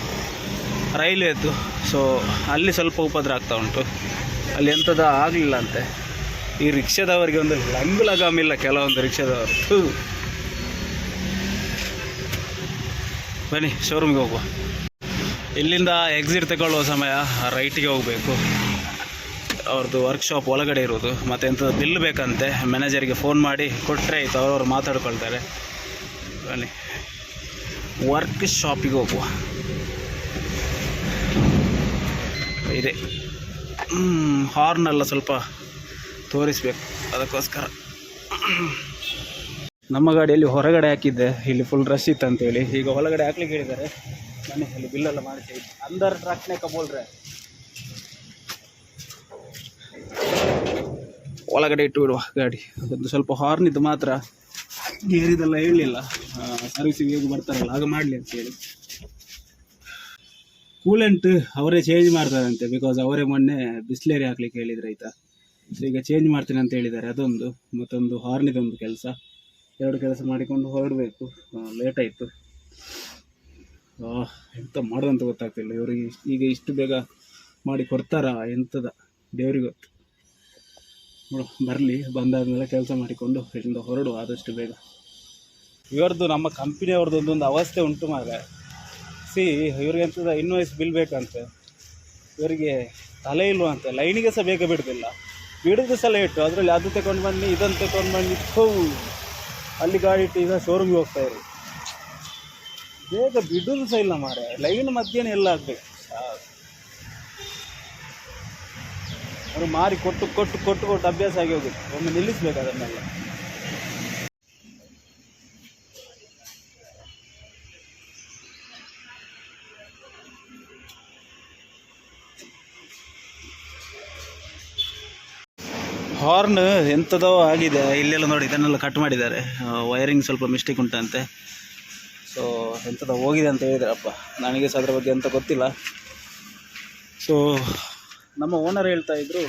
ರೈಲ್ವೆದ್ದು. ಸೊ ಅಲ್ಲಿ ಸ್ವಲ್ಪ ಉಪದ್ರ ಆಗ್ತಾ ಉಂಟು. ಅಲ್ಲಿ ಎಂಥದ್ದು ಆಗಲಿಲ್ಲ ಅಂತೆ. ಈ ರಿಕ್ಷಾದವರಿಗೆ ಒಂದು ಲಗಾಮಿಲ್ಲ ಕೆಲವೊಂದು ರಿಕ್ಷಾದವರು. ಬನ್ನಿ ಶೋರೂಮ್ಗೆ ಹೋಗುವ. ಇಲ್ಲಿಂದ ಎಕ್ಸಿಟ್ ತಗೊಳ್ಳುವ ಸಮಯ ರೈಟಿಗೆ ಹೋಗಬೇಕು. ಅವ್ರದ್ದು ವರ್ಕ್ಶಾಪ್ ಒಳಗಡೆ ಇರೋದು. ಮತ್ತು ಎಂಥದ್ದು ಬಿಲ್ ಬೇಕಂತೆ, ಮ್ಯಾನೇಜರಿಗೆ ಫೋನ್ ಮಾಡಿ ಕೊಟ್ಟರೆ ಆಯಿತು, ಅವ್ರವ್ರು ಮಾತಾಡ್ಕೊಳ್ತಾರೆ. ಬನ್ನಿ ವರ್ಕ್ ಶಾಪಿಗೆ ಹೋಗುವ. ಇದೆ ಹಾರ್ನೆಲ್ಲ ಸ್ವಲ್ಪ ತೋರಿಸ್ಬೇಕು, ಅದಕ್ಕೋಸ್ಕರ. ನಮ್ಮ ಗಾಡಿಯಲ್ಲಿ ಹೊರಗಡೆ ಹಾಕಿದ್ದೆ, ಇಲ್ಲಿ ಫುಲ್ ರಶ್ ಇತ್ತು ಅಂತೇಳಿ. ಈಗ ಒಳಗಡೆ ಹಾಕ್ಲಿಕ್ಕೆ ಹೇಳಿದ್ದಾರೆ. ಮನೆ ಅಲ್ಲಿ ಬಿಲ್ಲೆಲ್ಲ ಮಾಡಿಸಿ ಅಂದರ್ ಟ್ರಕ್ನೇ ಕಬೋಲ್ರೆ ಒಳಗಡೆ ಇಟ್ಟು ಬಿಡುವ ಗಾಡಿ. ಅದೊಂದು ಸ್ವಲ್ಪ ಹಾರ್ನಿದ್ದು ಮಾತ್ರ ಗೇರಿದೆಲ್ಲ ಹೇಳಲಿಲ್ಲ, ಸರ್ವಿಸಿಗೆ ಹೇಗೆ ಬರ್ತಾರಲ್ಲ ಆಗ ಮಾಡಲಿ ಅಂತೇಳಿ. ಕೂಲೆಂಟ್ ಅವರೇ ಚೇಂಜ್ ಮಾಡ್ತಾರಂತೆ, ಬಿಕಾಸ್ ಅವರೇ ಮೊನ್ನೆ ಬಿಸ್ಲೇರಿ ಹಾಕ್ಲಿಕ್ಕೆ ಹೇಳಿದ್ರು ಆಯಿತಾ. ಸೊ ಈಗ ಚೇಂಜ್ ಮಾಡ್ತೀನಿ ಅಂತ ಹೇಳಿದ್ದಾರೆ. ಅದೊಂದು, ಮತ್ತೊಂದು ಹಾರ್ನಿದೊಂದು ಕೆಲಸ, 2 ಕೆಲಸ ಮಾಡಿಕೊಂಡು ಹೊರಡಬೇಕು. ಲೇಟ್ ಆಯಿತು. ಎಂತ ಮಾಡೋದಂತ ಗೊತ್ತಾಗ್ತಿಲ್ಲ ಇವರಿಗೆ. ಈಗ ಇಷ್ಟು ಬೇಗ ಮಾಡಿ ಕೊಡ್ತಾರಾ ಎಂಥದ ದೇವ್ರಿಗೆ ಗೊತ್ತು. ನೋಡು, ಬರಲಿ, ಬಂದಾದ್ಮೇಲೆ ಕೆಲಸ ಮಾಡಿಕೊಂಡು ಇಲ್ಲಿಂದ ಹೊರಡು ಆದಷ್ಟು ಬೇಗ. ಇವರದ್ದು, ನಮ್ಮ ಕಂಪ್ನಿಯವ್ರದ್ದು ಒಂದೊಂದು ಅವಸ್ಥೆ ಉಂಟು ಮಾರ. ಇವ್ರಿಗೆ ಎಂಥದ ಇನ್ವಾಯ್ಸ್ ಬಿಲ್ ಬೇಕಂತೆ. ಇವರಿಗೆ ತಲೆ ಇಲ್ವಂತೆ, ಲೈನಿಗೆ ಸಹ ಬೇಗ ಬಿಡೋದಿಲ್ಲ, ಬಿಡೋದು ಸಹ ಲೇಟು. ಅದರಲ್ಲಿ ಅದು ತಗೊಂಡು ಬನ್ನಿ, ಇದನ್ನು ತಗೊಂಡು ಬನ್ನಿ, ಅಲ್ಲಿ ಗಾಡಿ ಇಟ್ಟು ಈಗ ಶೋರೂಮ್ಗೆ ಹೋಗ್ತಾ ಇರಿ. ಬೇಗ ಬಿಡೋದು ಸಹ ಇಲ್ಲ ಮಾರ. ಲೈನ್ ಮಧ್ಯೆನೇ ಎಲ್ಲ ಆಗಬೇಕು. ಅವರು ಮಾರಿ ಕೊಟ್ಟು ಕೊಟ್ಟು ಕೊಟ್ಟು ಕೊಟ್ಟು ಅಭ್ಯಾಸ ಆಗಿ ಹೋಗುತ್ತೆ. ಒಮ್ಮೆ ನಿಲ್ಲಿಸ್ಬೇಕು ಅದನ್ನೆಲ್ಲ. ಹಾರ್ನ್ ಎಂಥದೋ ಆಗಿದೆ. ಇಲ್ಲೆಲ್ಲ ನೋಡಿ, ಇದನ್ನೆಲ್ಲ ಕಟ್ ಮಾಡಿದ್ದಾರೆ. ವೈರಿಂಗ್ ಸ್ವಲ್ಪ ಮಿಸ್ಟೇಕ್ ಉಂಟಂತೆ. ಸೊ ಎಂಥದ ಹೋಗಿದೆ ಅಂತ ಹೇಳಿದ್ರಪ್ಪ. ನನಗೆ ಸಹ ಅದ್ರ ಬಗ್ಗೆ ಅಂತ ಗೊತ್ತಿಲ್ಲ. ಸೊ ನಮ್ಮ ಓನರ್ ಹೇಳ್ತಾ ಇದ್ರು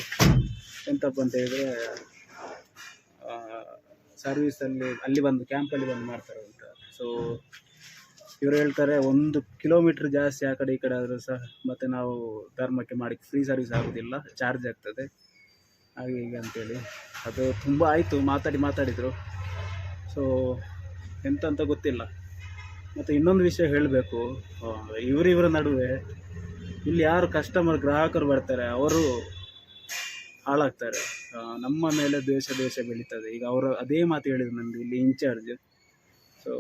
ಎಂತಪ್ಪ ಅಂತ ಹೇಳಿದ್ರೆ, ಸರ್ವಿಸಲ್ಲಿ ಅಲ್ಲಿ ಬಂದು ಕ್ಯಾಂಪಲ್ಲಿ ಬಂದು ಮಾಡ್ತಾರೆ ಅಂತ. ಸೊ ಇವರು ಹೇಳ್ತಾರೆ 1 ಕಿಲೋಮೀಟ್ರ್ ಜಾಸ್ತಿ ಆ ಕಡೆ ಈ ಕಡೆ ಆದರೂ ಸಹ ಮತ್ತು ನಾವು ಧರ್ಮಕ್ಕೆ ಮಾಡಿ ಫ್ರೀ ಸರ್ವಿಸ್ ಆಗೋದಿಲ್ಲ, ಚಾರ್ಜ್ ಆಗ್ತದೆ ಹಾಗೆ ಹೀಗೆ ಅಂತೇಳಿ. ಅದು ತುಂಬ ಆಯಿತು, ಮಾತಾಡಿದರು. ಸೊ ಎಂತ ಗೊತ್ತಿಲ್ಲ. ಮತ್ತು ಇನ್ನೊಂದು ವಿಷಯ ಹೇಳಬೇಕು, ಇವರಿವರ ನಡುವೆ ಇಲ್ಲಿ ಯಾರು ಗ್ರಾಹಕರು ಬರ್ತಾರೆ ಅವರು ಹಾಳಾಗ್ತಾರೆ. ನಮ್ಮ ಮೇಲೆ ದೇಶ ಬೆಳೀತದೆ. ಈಗ ಅವರು ಅದೇ ಮಾತು ಹೇಳಿದ್ರು ನಮಗೆ ಇಲ್ಲಿ ಇನ್ಚಾರ್ಜ್. ಸೊ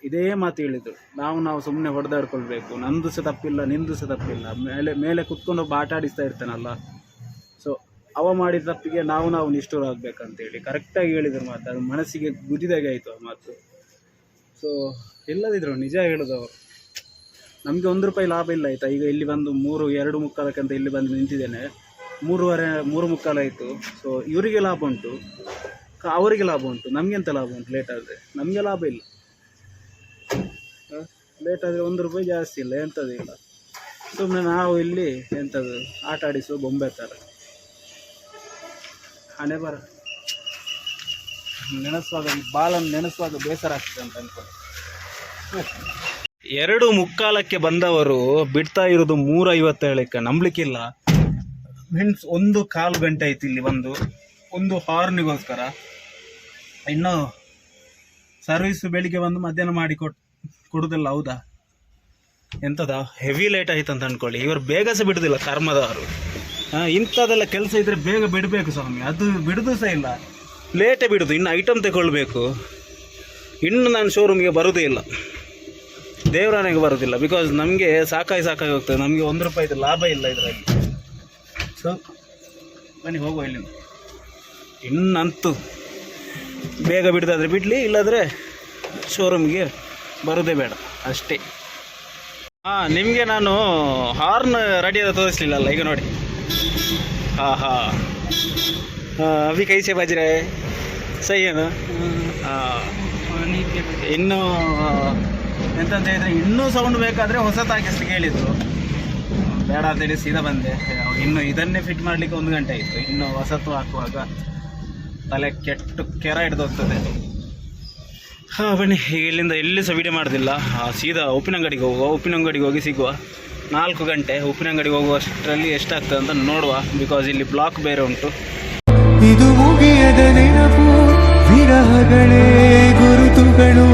ಇದೇ ಮಾತು ಹೇಳಿದರು, ನಾವು ಸುಮ್ಮನೆ ಹೊಡೆದಾಡ್ಕೊಳ್ಬೇಕು, ನಂದು ಸಹ ತಪ್ಪಿಲ್ಲ, ನಿಂದು ಸಹ ತಪ್ಪಿಲ್ಲ. ಮೇಲೆ ಕುತ್ಕೊಂಡು ಒಬ್ಬ ಆಟ ಆಡಿಸ್ತಾ ಇರ್ತಾನಲ್ಲ, ಸೊ ಅವ ಮಾಡಿದ ತಪ್ಪಿಗೆ ನಾವು ನಿಷ್ಠೂರ ಆಗಬೇಕಂತೇಳಿ ಕರೆಕ್ಟಾಗಿ ಹೇಳಿದ್ರು ಮಾತು. ಅದು ಮನಸ್ಸಿಗೆ ಗುದಿದಾಗೆ ಆಯಿತು ಆ ಮಾತು. ಸೊ ಇಲ್ಲದಿದ್ರು ನಿಜ ಹೇಳೋದು ಅವರು. ನಮಗೆ 1 ರೂಪಾಯಿ ಲಾಭ ಇಲ್ಲ ಆಯಿತಾ. ಈಗ ಇಲ್ಲಿ ಬಂದು 2:45 ಅಂತ ಇಲ್ಲಿ ಬಂದು ನಿಂತಿದ್ದೇನೆ. 3:45 ಆಯಿತು. ಸೊ ಇವರಿಗೆ ಲಾಭ ಉಂಟು, ಅವರಿಗೆ ಲಾಭ ಉಂಟು, ನಮಗೆಂತ ಲಾಭ ಉಂಟು? ಲೇಟ್ ಆದರೆ ನಮಗೆ ಲಾಭ ಇಲ್ಲ. ಲೇಟ್ ಆದರೆ 1 ರೂಪಾಯಿ ಜಾಸ್ತಿ ಇಲ್ಲ, ಎಂಥದ್ದು ಇಲ್ಲ. ಸುಮ್ಮನೆ ನಾವು ಇಲ್ಲಿ ಎಂಥದ್ದು ಆಟ ಆಡಿಸುವ ಬೊಂಬೆ ಥರ. ಹಣೆ ಬರ ನೆನೆಸುವಾಗ, ಬಾಲನ್ನು ನೆನೆಸುವಾಗ ಬೇಸರ ಆಗ್ತದೆ ಅಂತ ಅನ್ಕೊಂಡು 2:45 ಬಂದವರು ಬಿಡ್ತಾ ಇರೋದು 3:57. ನಂಬಲಿಕ್ಕಿಲ್ಲ. ಮೀನ್ಸ್ 1/4 ಗಂಟೆ ಆಯ್ತು ಇಲ್ಲಿ ಬಂದು, ಒಂದು ಹಾರ್ನಿಗೋಸ್ಕರ. ಇನ್ನು ಸರ್ವಿಸ್ ಬೆಳಿಗ್ಗೆ ಬಂದು ಮಧ್ಯಾಹ್ನ ಮಾಡಿ ಕೊಡುದಿಲ್ಲ, ಹೌದಾ? ಎಂಥದ ಹೆವಿ ಲೇಟ್ ಆಯ್ತು ಅಂತ ಅಂದ್ಕೊಳ್ಳಿ. ಇವರು ಬೇಗ ಸಹ ಬಿಡುದಿಲ್ಲ ಕರ್ಮದವರು. ಇಂಥದ್ದೆಲ್ಲ ಕೆಲಸ ಇದ್ದರೆ ಬೇಗ ಬಿಡಬೇಕು ಸ್ವಾಮಿ. ಅದು ಬಿಡೋದು ಸಹ ಇಲ್ಲ, ಲೇಟೇ ಬಿಡೋದು. ಇನ್ನು ಐಟಮ್ ತಗೊಳ್ಬೇಕು. ಇನ್ನು ನಾನು ಶೋರೂಮ್ಗೆ ಬರೋದೇ ಇಲ್ಲ, ದೇವರಾನೆಗೆ ಬರೋದಿಲ್ಲ. ಬಿಕಾಸ್ ನಮಗೆ ಸಾಕಾಗಿ ಹೋಗ್ತದೆ. ನಮಗೆ 1 ರೂಪಾಯಿದು ಲಾಭ ಇಲ್ಲ ಇದರಲ್ಲಿ. ಸೊ ಬನ್ನಿ ಹೋಗುವ ಇಲ್ಲಿಂದ. ಇನ್ನಂತೂ ಬೇಗ ಬಿಡೋದಾದರೆ ಬಿಡಲಿ, ಇಲ್ಲಾಂದರೆ ಶೋರೂಮ್ಗೆ ಬರೋದೇ ಬೇಡ ಅಷ್ಟೇ. ನಿಮಗೆ ನಾನು ಹಾರ್ನ್ ರೆಡಿಯಾದ ತೋರಿಸ್ಲಿಲ್ಲಲ್ಲ, ಈಗ ನೋಡಿ. ಅಭಿ ಕೈಸೆ ಬಜ್ರೆ ಸೈ ಏನು. ಇನ್ನೂ ಎಂತಂತ ಹೇಳಿದರೆ, ಇನ್ನೂ ಸೌಂಡ್ ಬೇಕಾದರೆ ಹೊಸತಾಗಿಸ್ಲಿಕ್ಕೆ ಹೇಳಿದರು. ಬೇಡ ಅಂತೇಳಿ ಸೀದಾ ಬಂದೆ. ಇನ್ನು ಇದನ್ನೇ ಫಿಟ್ ಮಾಡಲಿಕ್ಕೆ 1 ಗಂಟೆ ಆಯಿತು. ಇನ್ನು ಹೊಸತು ಹಾಕುವಾಗ ತಲೆ ಕೆಟ್ಟು ಕೆರ ಹಿಡ್ದು ಹೋಗ್ತದೆ. ಬನ್ನಿ, ಈಗ ಇಲ್ಲಿಂದ ಎಲ್ಲಿ ಸಹ ವಿಡಿಯೋ ಮಾಡೋದಿಲ್ಲ. ಸೀದಾ ಉಪ್ಪಿನಂಗಡಿಗೆ ಹೋಗುವ. ಉಪ್ಪಿನಂಗಡಿಗೆ ಹೋಗಿ ಸಿಗುವ. 4 ಗಂಟೆ ಉಪ್ಪಿನಂಗಡಿಗೆ ಹೋಗುವಷ್ಟರಲ್ಲಿ ಎಷ್ಟಾಗ್ತದೆ ಅಂತ ನೋಡುವ. ಬಿಕಾಸ್ ಇಲ್ಲಿ ಬ್ಲಾಕ್ ಬೇರೆ ಉಂಟು. ಇದು ಮುಗಿಯದ ನೆನಪು, ವಿರಹಗಳೇ ಗುರುತುಗಳು.